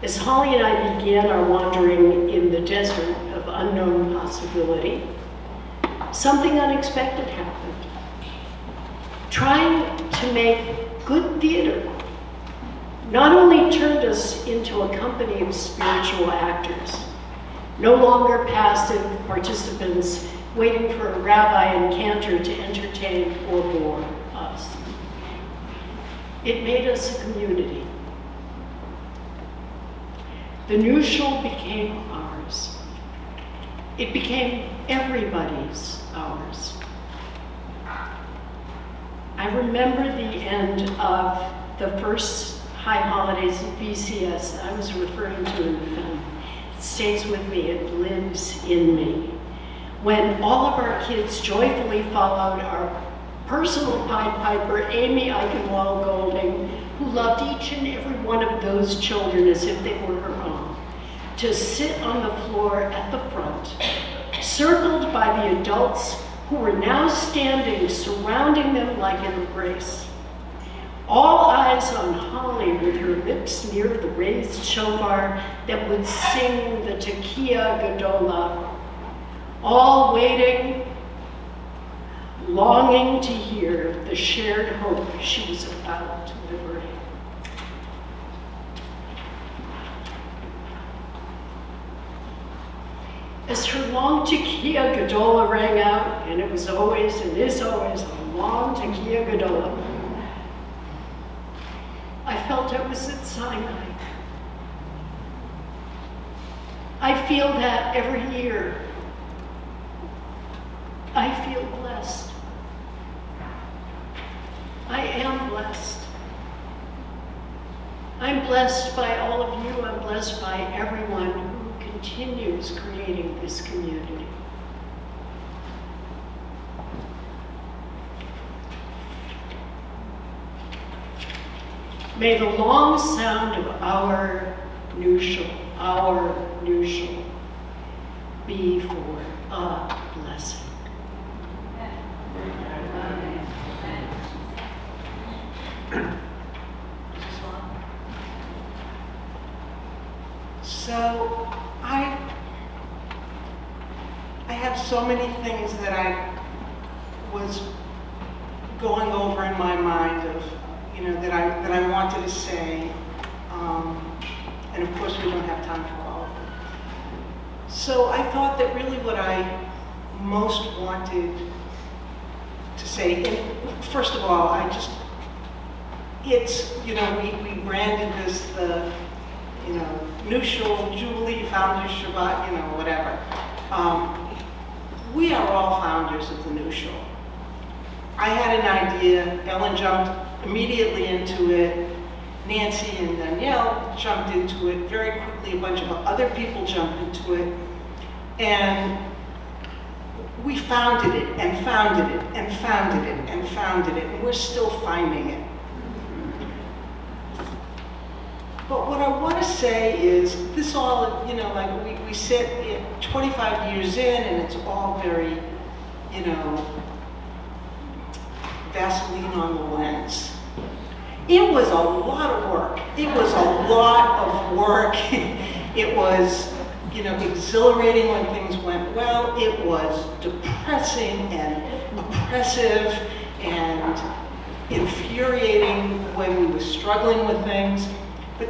as Holly and I began our wandering in the desert of unknown possibility, something unexpected happened. Trying to make good theater not only turned us into a company of spiritual actors, no longer passive participants waiting for a rabbi and cantor to entertain or bore us. It made us a community. The new shul became ours. It became everybody's ours. I remember the end of the first High Holidays at BCS that I was referring to in the film. It stays with me, it lives in me. When all of our kids joyfully followed our personal Pied Piper, Amy Eichenwald Golding, who loved each and every one of those children as if they were her own, to sit on the floor at the front, circled by the adults who were now standing, surrounding them like an embrace. All eyes on Holly with her lips near the raised shofar that would sing the Tekiah Gedolah. All waiting, longing to hear the shared hope she was about to liberate. As her long Tekiah Gedolah rang out, and it was always and is always a long Tekiah Gedolah, I felt I was Sinai. I feel that every year. I feel blessed. I am blessed. I'm blessed by all of you. I'm blessed by everyone who continues creating this community. May the long sound of our nushal be for a blessing. So I have so many things that I was going over in my mind of, that I wanted to say, and of course we don't have time for all of them. So I thought that really what I most wanted to say, and first of all, we branded this the, Nushal, Jubilee, Founders Shabbat, whatever. We are all founders of the Nushal. I had an idea, Ellen jumped immediately into it, Nancy and Danielle jumped into it very quickly, a bunch of other people jumped into it, and we founded it, and founded it, and founded it, and founded it, and we're still finding it. But what I want to say is, this all, we sit 25 years in, and it's all very, Vaseline on the lens. It was a lot of work. It was a lot of work. It was, exhilarating when things went well. It was depressing and oppressive and infuriating when we were struggling with things. But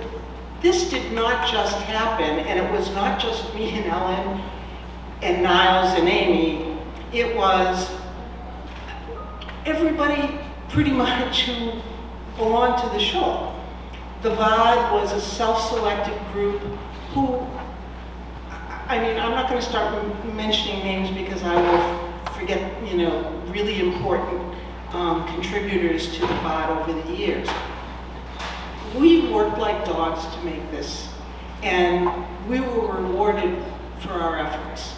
this did not just happen, and it was not just me and Ellen and Niles and Amy. It was everybody pretty much who belonged to the show. The VOD was a self-selected group who, I'm not going to start mentioning names because I will forget, really important contributors to the VOD over the years. We worked like dogs to make this, and we were rewarded for our efforts.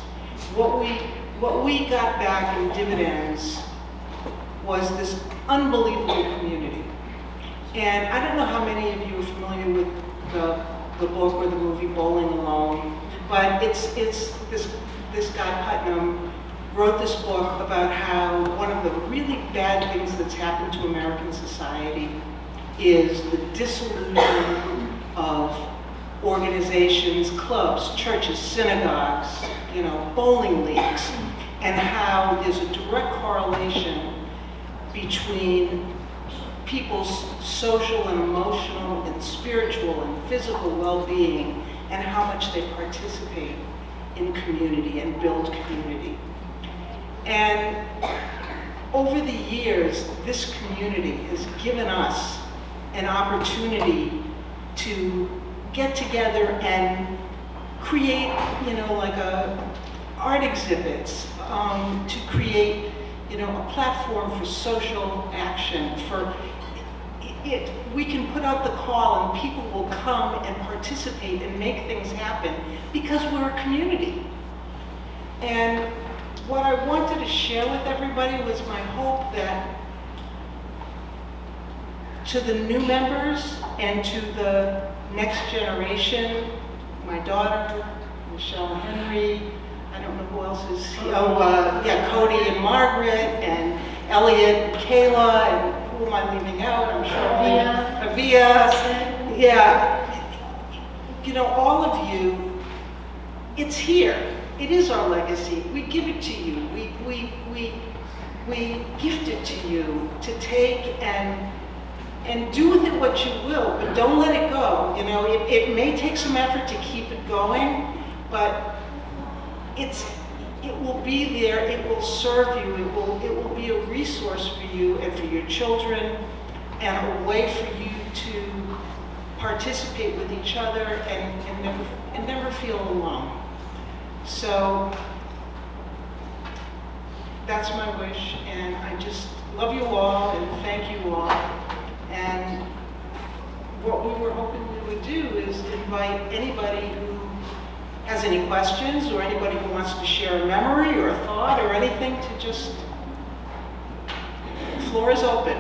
What we got back in dividends was this unbelievable community. And I don't know how many of you are familiar with the book or the movie Bowling Alone, but it's this guy Putnam wrote this book about how one of the really bad things that's happened to American society is the dissolution of organizations, clubs, churches, synagogues, bowling leagues, and how there's a direct correlation between people's social and emotional and spiritual and physical well-being and how much they participate in community and build community. And over the years, this community has given us an opportunity to get together and create, art exhibits, to create, a platform for social action, we can put out the call and people will come and participate and make things happen because we're a community. And what I wanted to share with everybody was my hope that to the new members and to the next generation, my daughter, Michelle Henry, I don't know who else is here. Cody and Margaret and Elliot and Kayla, and who am I leaving out? I'm sure Avia. Yeah. All of you, it's here. It is our legacy. We give it to you. We gift it to you to take and do with it what you will, but don't let it go. It may take some effort to keep it going, but it will be there, it will serve you, it will be a resource for you and for your children, and a way for you to participate with each other and never feel alone. So that's my wish, and I just love you all and thank you all. And what we were hoping we would do is invite anybody who has any questions or anybody who wants to share a memory or a thought or anything to just, the floor is open.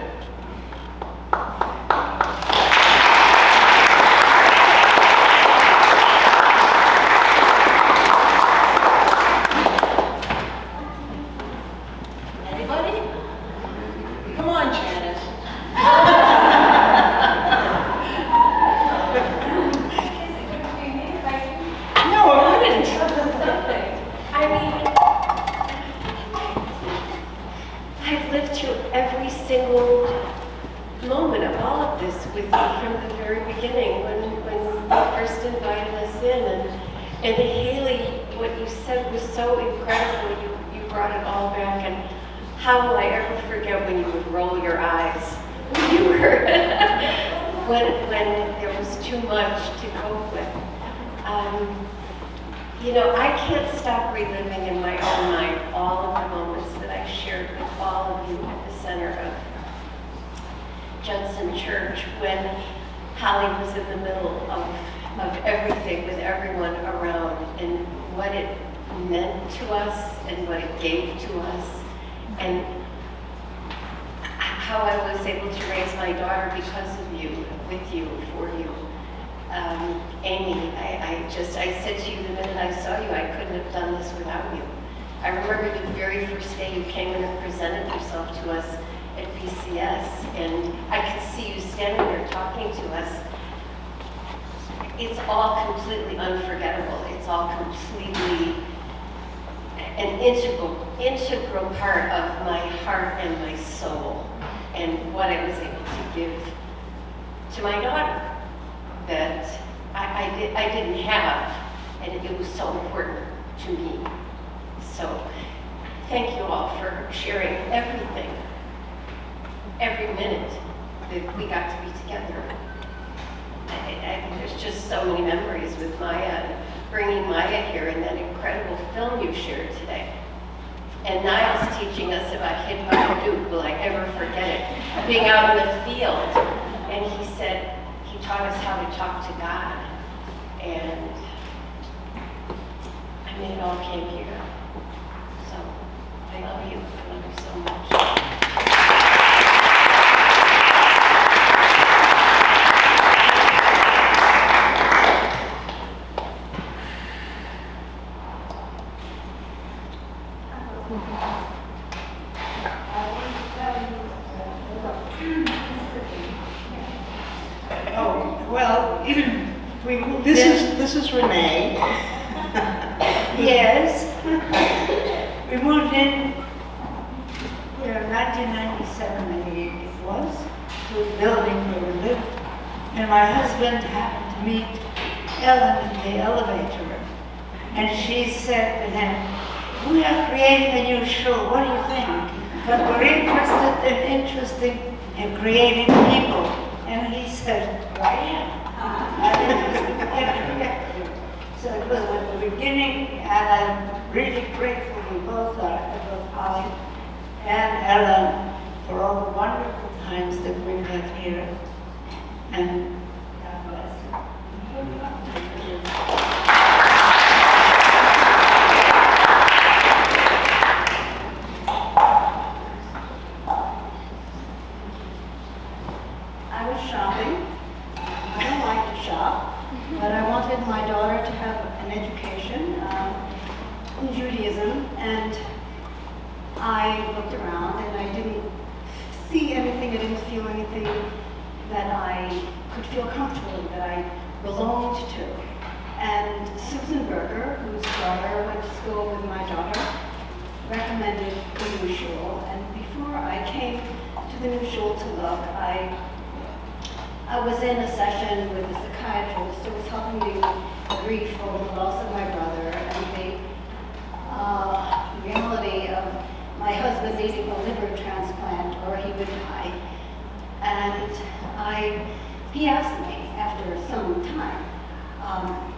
Anybody? Come on, Janice. No, I wouldn't. I mean, I've lived through every single moment of all of this with you from the very beginning when you first invited us in. And Haley, what you said was so incredible. You brought it all back. And how will I ever forget when you would roll your eyes when you were, when there was too much to cope with. You know, I can't stop reliving in my own mind all of the moments that I shared with all of you at the center of Judson Church when Holly was in the middle of everything with everyone around, and what it meant to us and what it gave to us, and how I was able to raise my daughter because of you, with you, for you. Amy, I said to you the minute I saw you, I couldn't have done this without you. I remember the very first day you came in and presented yourself to us at PCS, and I could see you standing there talking to us. It's all completely unforgettable. It's all completely an integral part of my heart and my soul, and what I was able to give to my daughter that I didn't have, and it was so important to me. So thank you all for sharing everything, every minute that we got to be together. There's just so many memories with Maya, bringing Maya here, and that incredible film you shared today. And Niles teaching us about Hid by the Duke, will I ever forget it? Being out in the field, and he said, he taught us how to talk to God. And I mean, it all came here. So I love you. I love you so much. Oh, well, this is Renee. Yes. We moved in 1997, I think it was, to the building where we lived. And my husband happened to meet Ellen in the elevator. And she said to him, "We are creating a new show, what do you think? But we're interested in creating people." And he said, "I am." So it was at the beginning, and I'm really grateful we both are, both Holly and Ellen, for all the wonderful times that we've had here. And God bless you. I was shopping. I don't like to shop, but I wanted my daughter to have an education in Judaism, and I looked around and I didn't see anything, I didn't feel anything that I could feel comfortable in, that I belonged to. And Susan Berger, whose daughter went to school with my daughter, recommended the new shul, and before I came to the new shul to look, I was in a session with a psychiatrist who was helping me grieve over the loss of my brother and the reality of my husband needing a liver transplant or he would die. And he asked me, after some time,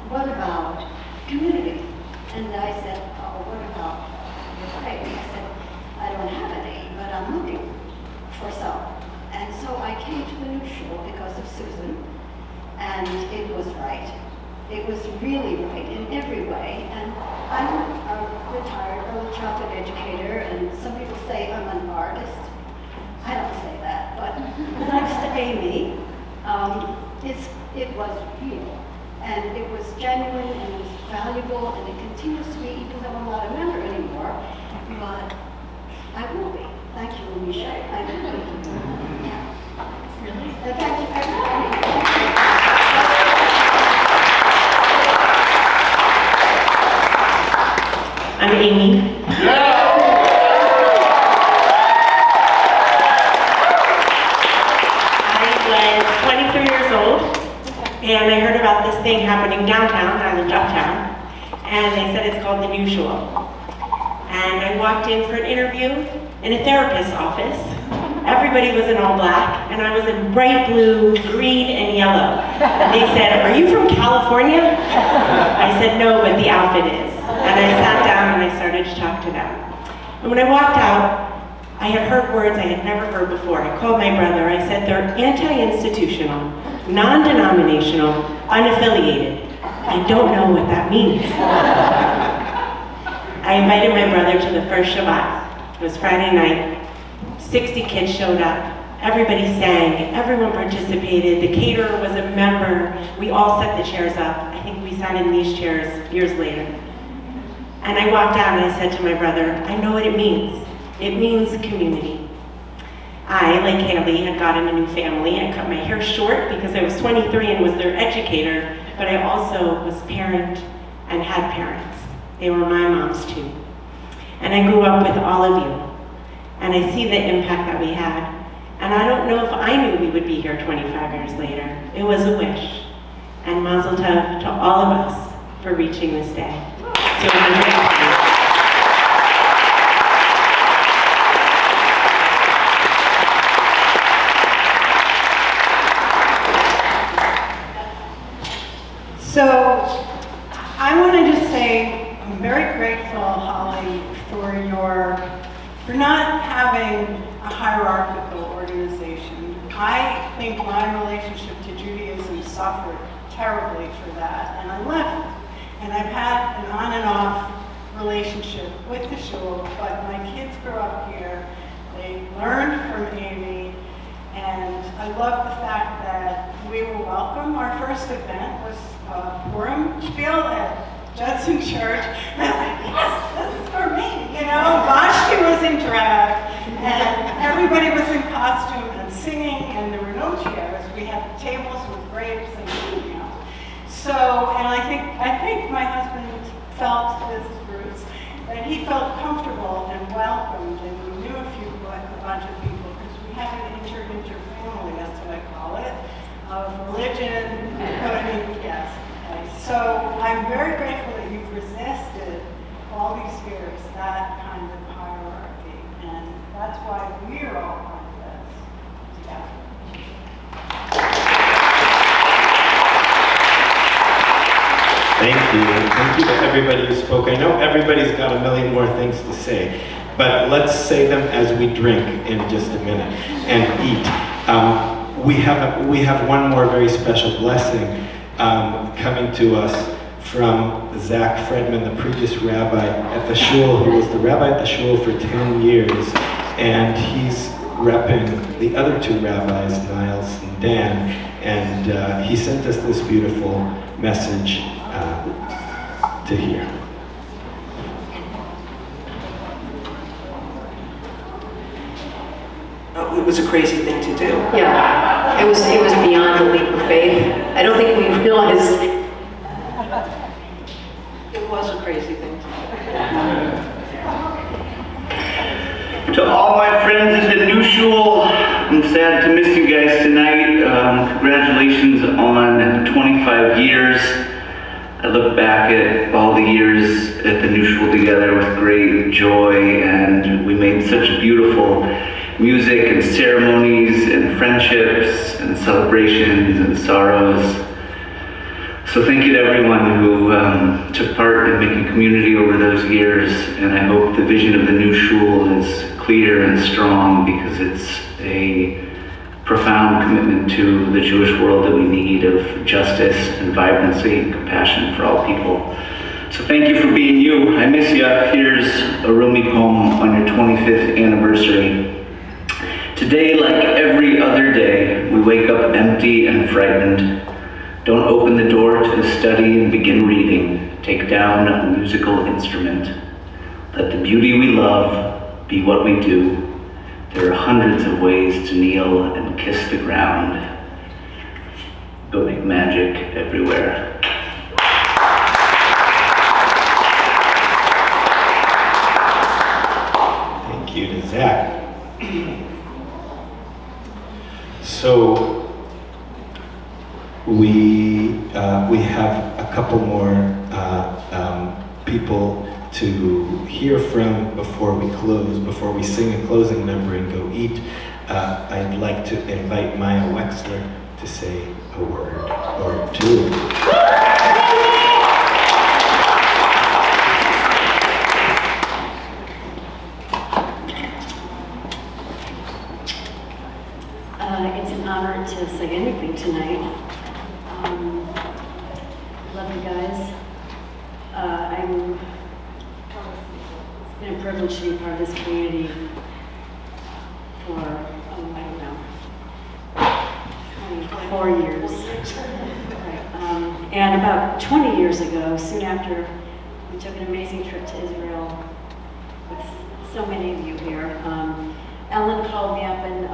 what about community? And I said, oh, what about your faith? I said, I don't have any, but I'm looking for some. And so I came to the new shul because of Susan, and it was right. It was really right in every way. And I'm a retired early childhood educator, and some people say I'm an artist. I don't say that, but thanks to Amy, it was real. And it was genuine, and it was valuable, and it continues to be, even though I'm not a member anymore, but I will be. Thank you, Alicia. I will be. Yeah. Really? Thank you, everybody. I'm Amy. I was 23 years old, and I heard about this thing happening downtown. I lived uptown, and they said it's called the New Shul. And I walked in for an interview in a therapist's office. Everybody was in all black, and I was in bright blue, green, and yellow. And they said, "Are you from California?" I said, "No, but the outfit is." And I sat down and I started to talk to them. And when I walked out, I had heard words I had never heard before. I called my brother. I said, "They're anti-institutional, non-denominational, unaffiliated. I don't know what that means." I invited my brother to the first Shabbat. It was Friday night. 60 kids showed up. Everybody sang. Everyone participated. The caterer was a member. We all set the chairs up. I think we sat in these chairs years later. And I walked out and I said to my brother, "I know what it means. It means community." I, like Haley, had gotten a new family. I cut my hair short because I was 23 and was their educator, but I also was parent and had parents. They were my moms too. And I grew up with all of you. And I see the impact that we had. And I don't know if I knew we would be here 25 years later. It was a wish. And mazel tov to all of us for reaching this day. So So I want to just say I'm very grateful, Holly, for not having a hierarchical organization. I think my relationship to Judaism suffered terribly for that, and I left. And I've had an on and off relationship with the shul, but my kids grew up here. They learned from Amy, and I love the fact that we were welcome. Our first event was Purim Spiel at Judson Church. And I was like, yes, this is for me, you know. Vashti was in drag, and everybody was in costume and singing, and there were no chairs. We had tables with grapes and food, you know. So, and I think my husband felt, this is Bruce, that he felt comfortable and welcomed, and we knew a bunch of people, because we had an inter-family, that's what I call it, of religion, yes. So I'm very grateful that you've resisted all these years that kind of hierarchy, and that's why we're all part of this together. Thank you. Thank you to everybody who spoke. I know everybody's got a million more things to say, but let's say them as we drink in just a minute and eat. We have one more very special blessing coming to us from Zach Fredman, the previous rabbi at the shul, who was the rabbi at the shul for 10 years, and he's repping the other two rabbis, Niles and Dan, and he sent us this beautiful message to hear. It was a crazy thing to do. Yeah, it was beyond a leap of faith. I don't think we realized it was a crazy thing to do. To all my friends at the New Shul, I'm sad to miss you guys tonight. Congratulations on 25 years. I look back at all the years at the New Shul together with great joy, and we made such beautiful music and ceremonies and friendships and celebrations and sorrows. So thank you to everyone who took part in making community over those years, and I hope the vision of the new shul is clear and strong, because it's a profound commitment to the Jewish world that we need, of justice and vibrancy and compassion for all people. So thank you for being you. I miss you. Here's a Rumi poem on your 25th anniversary. Today, like every other day, we wake up empty and frightened. Don't open the door to the study and begin reading. Take down a musical instrument. Let the beauty we love be what we do. There are hundreds of ways to kneel and kiss the ground. Go make magic everywhere. Thank you to Zach. So we have a couple more people to hear from before we close, before we sing a closing number and go eat. I'd like to invite Maya Wexler to say a word or two. It's an honor to say anything tonight. Love you guys. It's been a privilege to be part of this community for, I don't know, 24 years. Right. And about 20 years ago, soon after we took an amazing trip to Israel with so many of you here, Ellen called me up and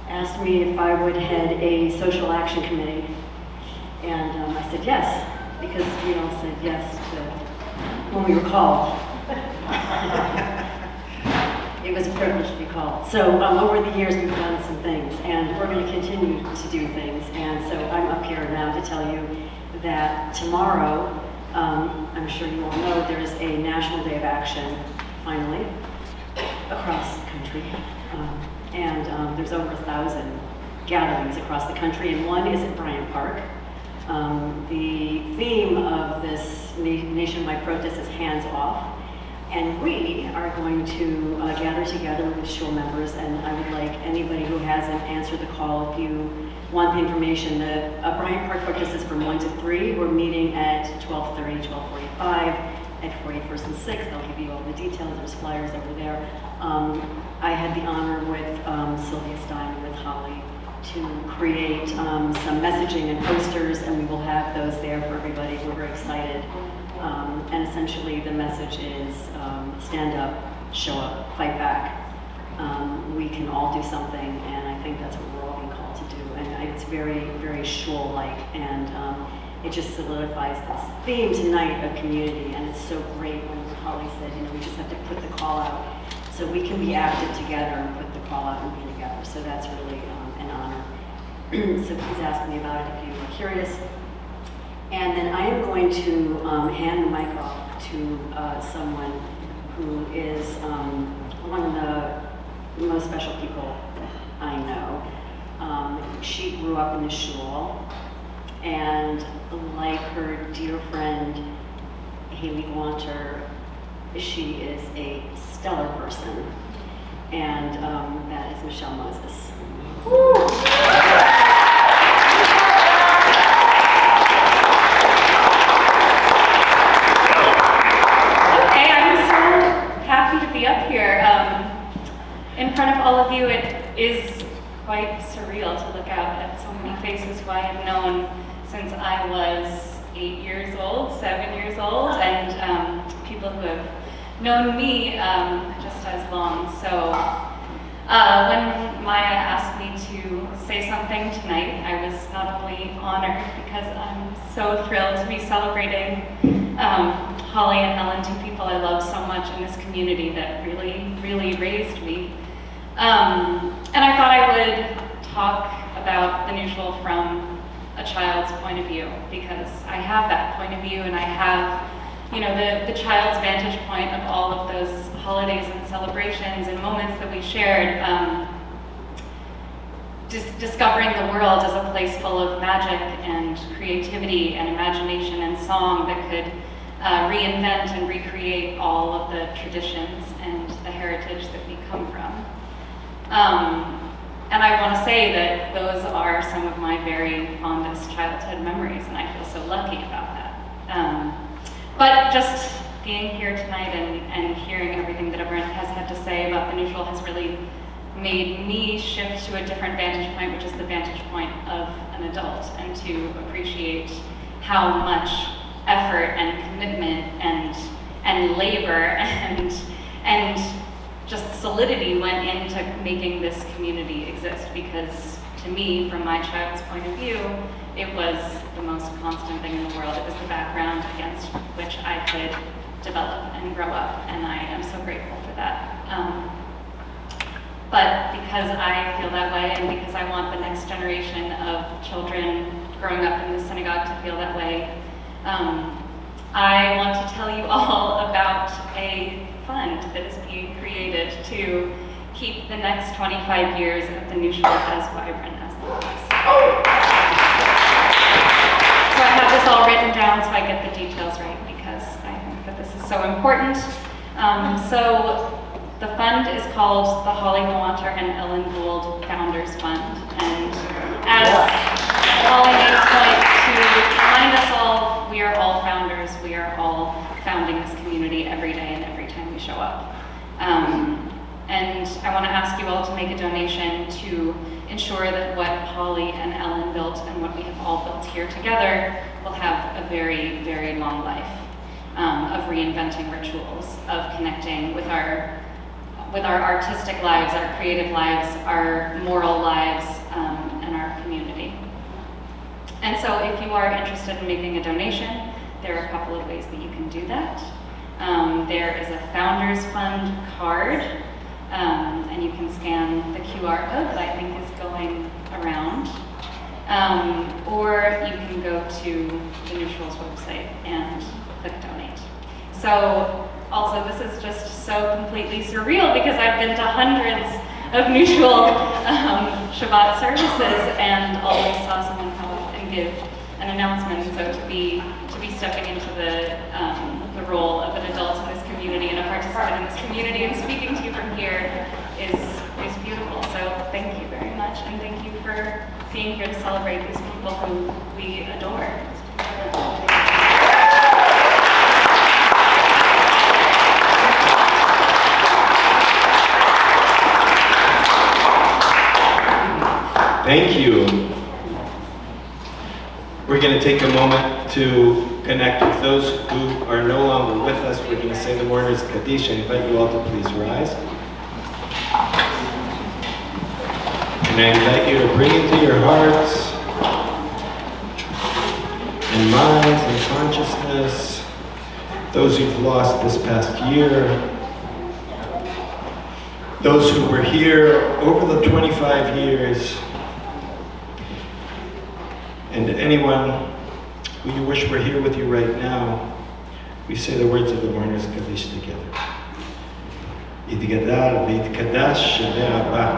asked me if I would head a social action committee. And I said yes, because we all said yes when we were called. It was a privilege to be called. So over the years we've done some things, and we're going to continue to do things. And so I'm up here now to tell you that tomorrow, I'm sure you all know, there is a National Day of Action, finally, across the country. And there's over 1,000 gatherings across the country, and one is at Bryant Park. The theme of this nationwide protest is hands off, and we are going to gather together with shul members, and I would like anybody who hasn't answered the call, if you want the information, the Bryant Park protest is from 1 to 3. We're meeting at 12:30, 12:45 at 41st and 6th. I'll give you all the details. There's flyers over there. I had the honor with Sylvia Stein and with Holly to create some messaging and posters, and we will have those there for everybody. We're very excited. And essentially the message is stand up, show up, fight back. We can all do something, and I think that's what we're all being called to do. And it's very, very shul-like, and it just solidifies this theme tonight of community. And it's so great when Holly said, you know, we just have to put the call out so we can be active together and put the call out and be together. So that's really an honor. So please ask me about it if you are curious. And then I am going to hand the mic off to someone who is one of the most special people I know. She grew up in the shul, and like her dear friend Haley Gwanter, she is a stellar person, and that is Michelle Moses. Okay, I'm so happy to be up here in front of all of you. It is quite surreal to look out at so many faces who I have known since I was 8 years old, 7 years old, and people who have known me just as long. So when Maya asked me to say something tonight, I was not only honored because I'm so thrilled to be celebrating Holly and Ellen, two people I love so much in this community that really, really raised me. And I thought I would talk about the neutral from a child's point of view, because I have that point of view, and I have you know, the child's vantage point of all of those holidays and celebrations and moments that we shared. Discovering the world as a place full of magic and creativity and imagination and song that could reinvent and recreate all of the traditions and the heritage that we come from. And I want to say that those are some of my very fondest childhood memories, and I feel so lucky about that. But just being here tonight and hearing everything that everyone has had to say about the neutral has really made me shift to a different vantage point, which is the vantage point of an adult, and to appreciate how much effort and commitment and labor and just solidity went into making this community exist. Because to me, from my child's point of view, it was the most constant thing in the world. It was the background against which I could develop and grow up, and I am so grateful for that. But because I feel that way, and because I want the next generation of children growing up in the synagogue to feel that way, I want to tell you all about a fund that is being created to keep the next 25 years of the New Shul as vibrant as the last. So I have this all written down so I get the details right, because I think that this is so important. So the fund is called the Holly Mowater and Ellen Gould Founders Fund. And as Holly made a point to remind us all, we are all founders. We are all founding this community every day and every time we show up. And I want to ask you all to make a donation to ensure that what Holly and Ellen built and what we have all built here together will have a very, very long life of reinventing rituals, of connecting with our artistic lives, our creative lives, our moral lives, and our community. And so if you are interested in making a donation, there are a couple of ways that you can do that. There is a Founders Fund card, and you can scan the QR code that I think is going around. Or you can go to the New Shul's website and click donate. So also, this is just so completely surreal because I've been to hundreds of New Shul Shabbat services and always saw someone come up and give an announcement. So to be stepping into the role of an adult in this community and a participant in this community and speaking to you from here is beautiful. So thank you very much, and thank you for being here to celebrate these people who we adore. Thank you. We're going to take a moment to connect with those who are no longer with us. We're going to say the Mourners Kaddish. I invite you all to please rise. And I invite you to bring into your hearts and minds and consciousness those who've lost this past year, those who were here over the 25 years, and anyone who you wish were here with you right now. We say the words of the Mourners Kaddish together. יתגדל ויתקדש שמי רבה,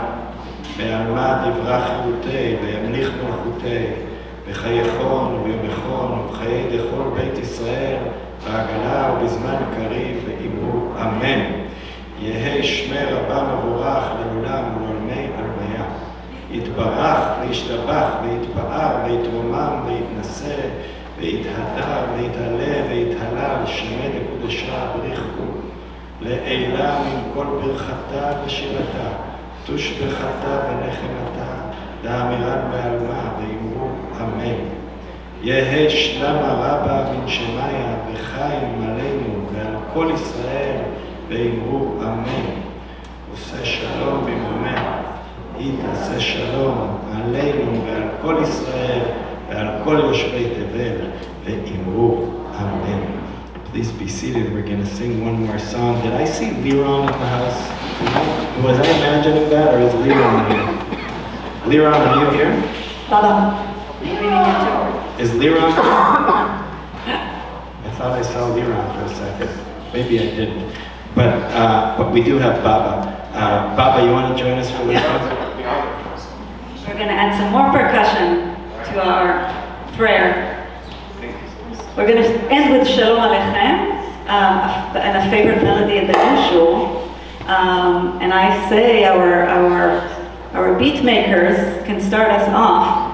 בעלמא תברח חירותי וימליך מלכותי, בחייכון וביומכון ובחיי דכל בית ישראל, בעגלה ובזמן קריב ואמרו אמן. יהא שמי רבה מבורך לעולם ולעולמי עלמיה. יתברך וישתבח ויתפאר ויתרומם ויתנשא ויתהדר ויתעלה ויתהלל שמי לקודשה בריחו לעילה מן כל ברכתה ושירתה תושבחתה ונחמתה דאמירת בעלמה ואמרו אמן. יהא שלמה רבה מן שמיה וחיים עלינו ועל כל ישראל ואמרו אמן. עושה שלום במרומה, היא תעשה שלום עלינו ועל כל ישראל ועל כל יושבי תבל ואמרו אמן. Please be seated. We're going to sing one more song. Did I see Liron in the house? Was I imagining that, or is Liron here? Liron, are you here? Is Liron here? I thought thought I saw Liran for a second. Maybe I didn't. But we do have Baba. Baba, you want to join us for this one? We're going to add some more percussion to our prayer. We're going to end with Shalom Aleichem, and a favorite melody in the new shul. And I say our beat makers can start us off.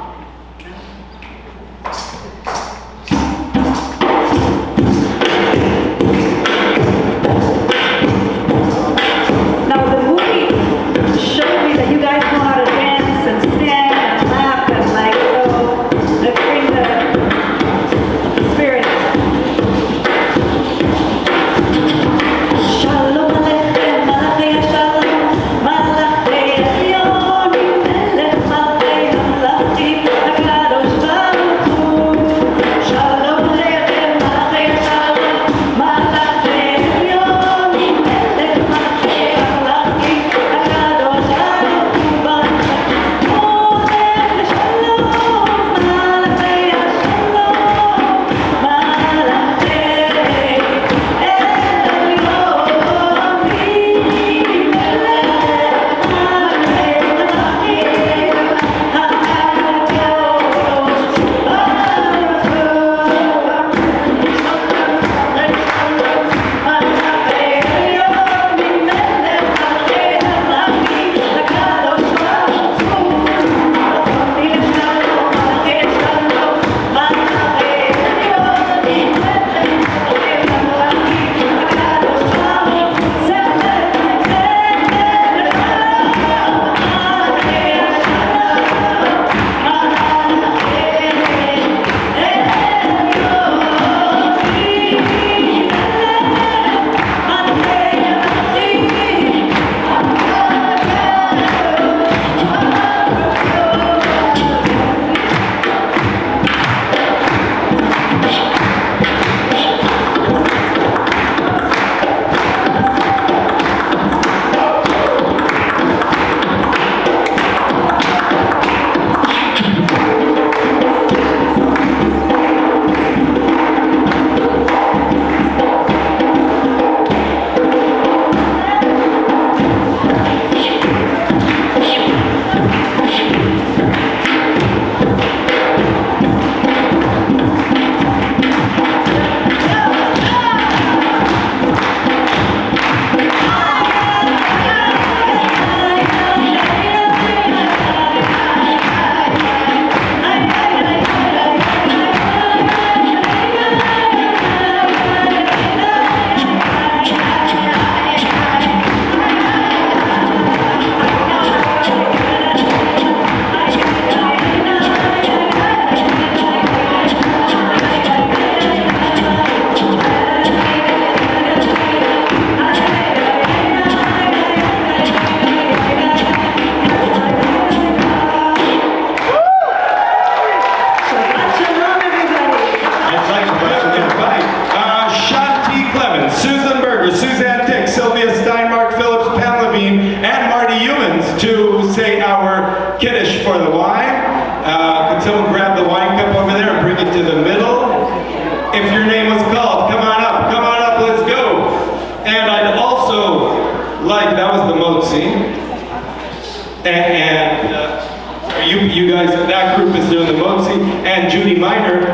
You guys, that group is doing the Motzi, and Judy Miner,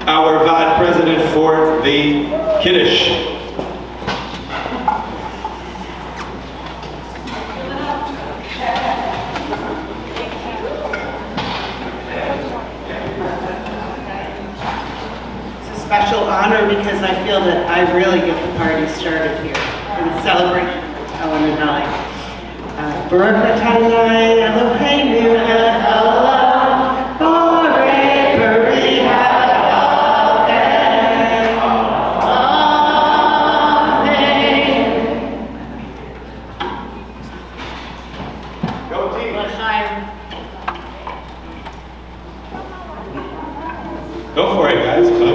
our VOD president for the Kiddush. It's a special honor because I feel that I really get the party started here in celebration of Ellen and I. Baruch Adonai Eloheinu melech haolam, borei peri haolam. Amen. Go team. Go for it, guys. Oh.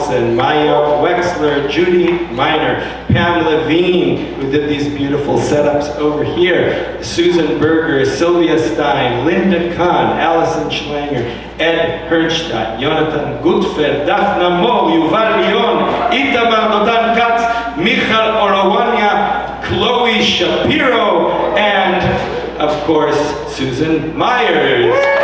Carlson, Maya Wexler, Judy Miner, Pam Levine, who did these beautiful setups over here, Susan Berger, Sylvia Stein, Linda Kahn, Allison Schlanger, Ed Hernstadt, Jonathan Gutfeld, Daphna Mo, Yuval Leon, Itamar Dodan Katz, Michal Orowanya, Chloe Shapiro, and of course, Susan Myers.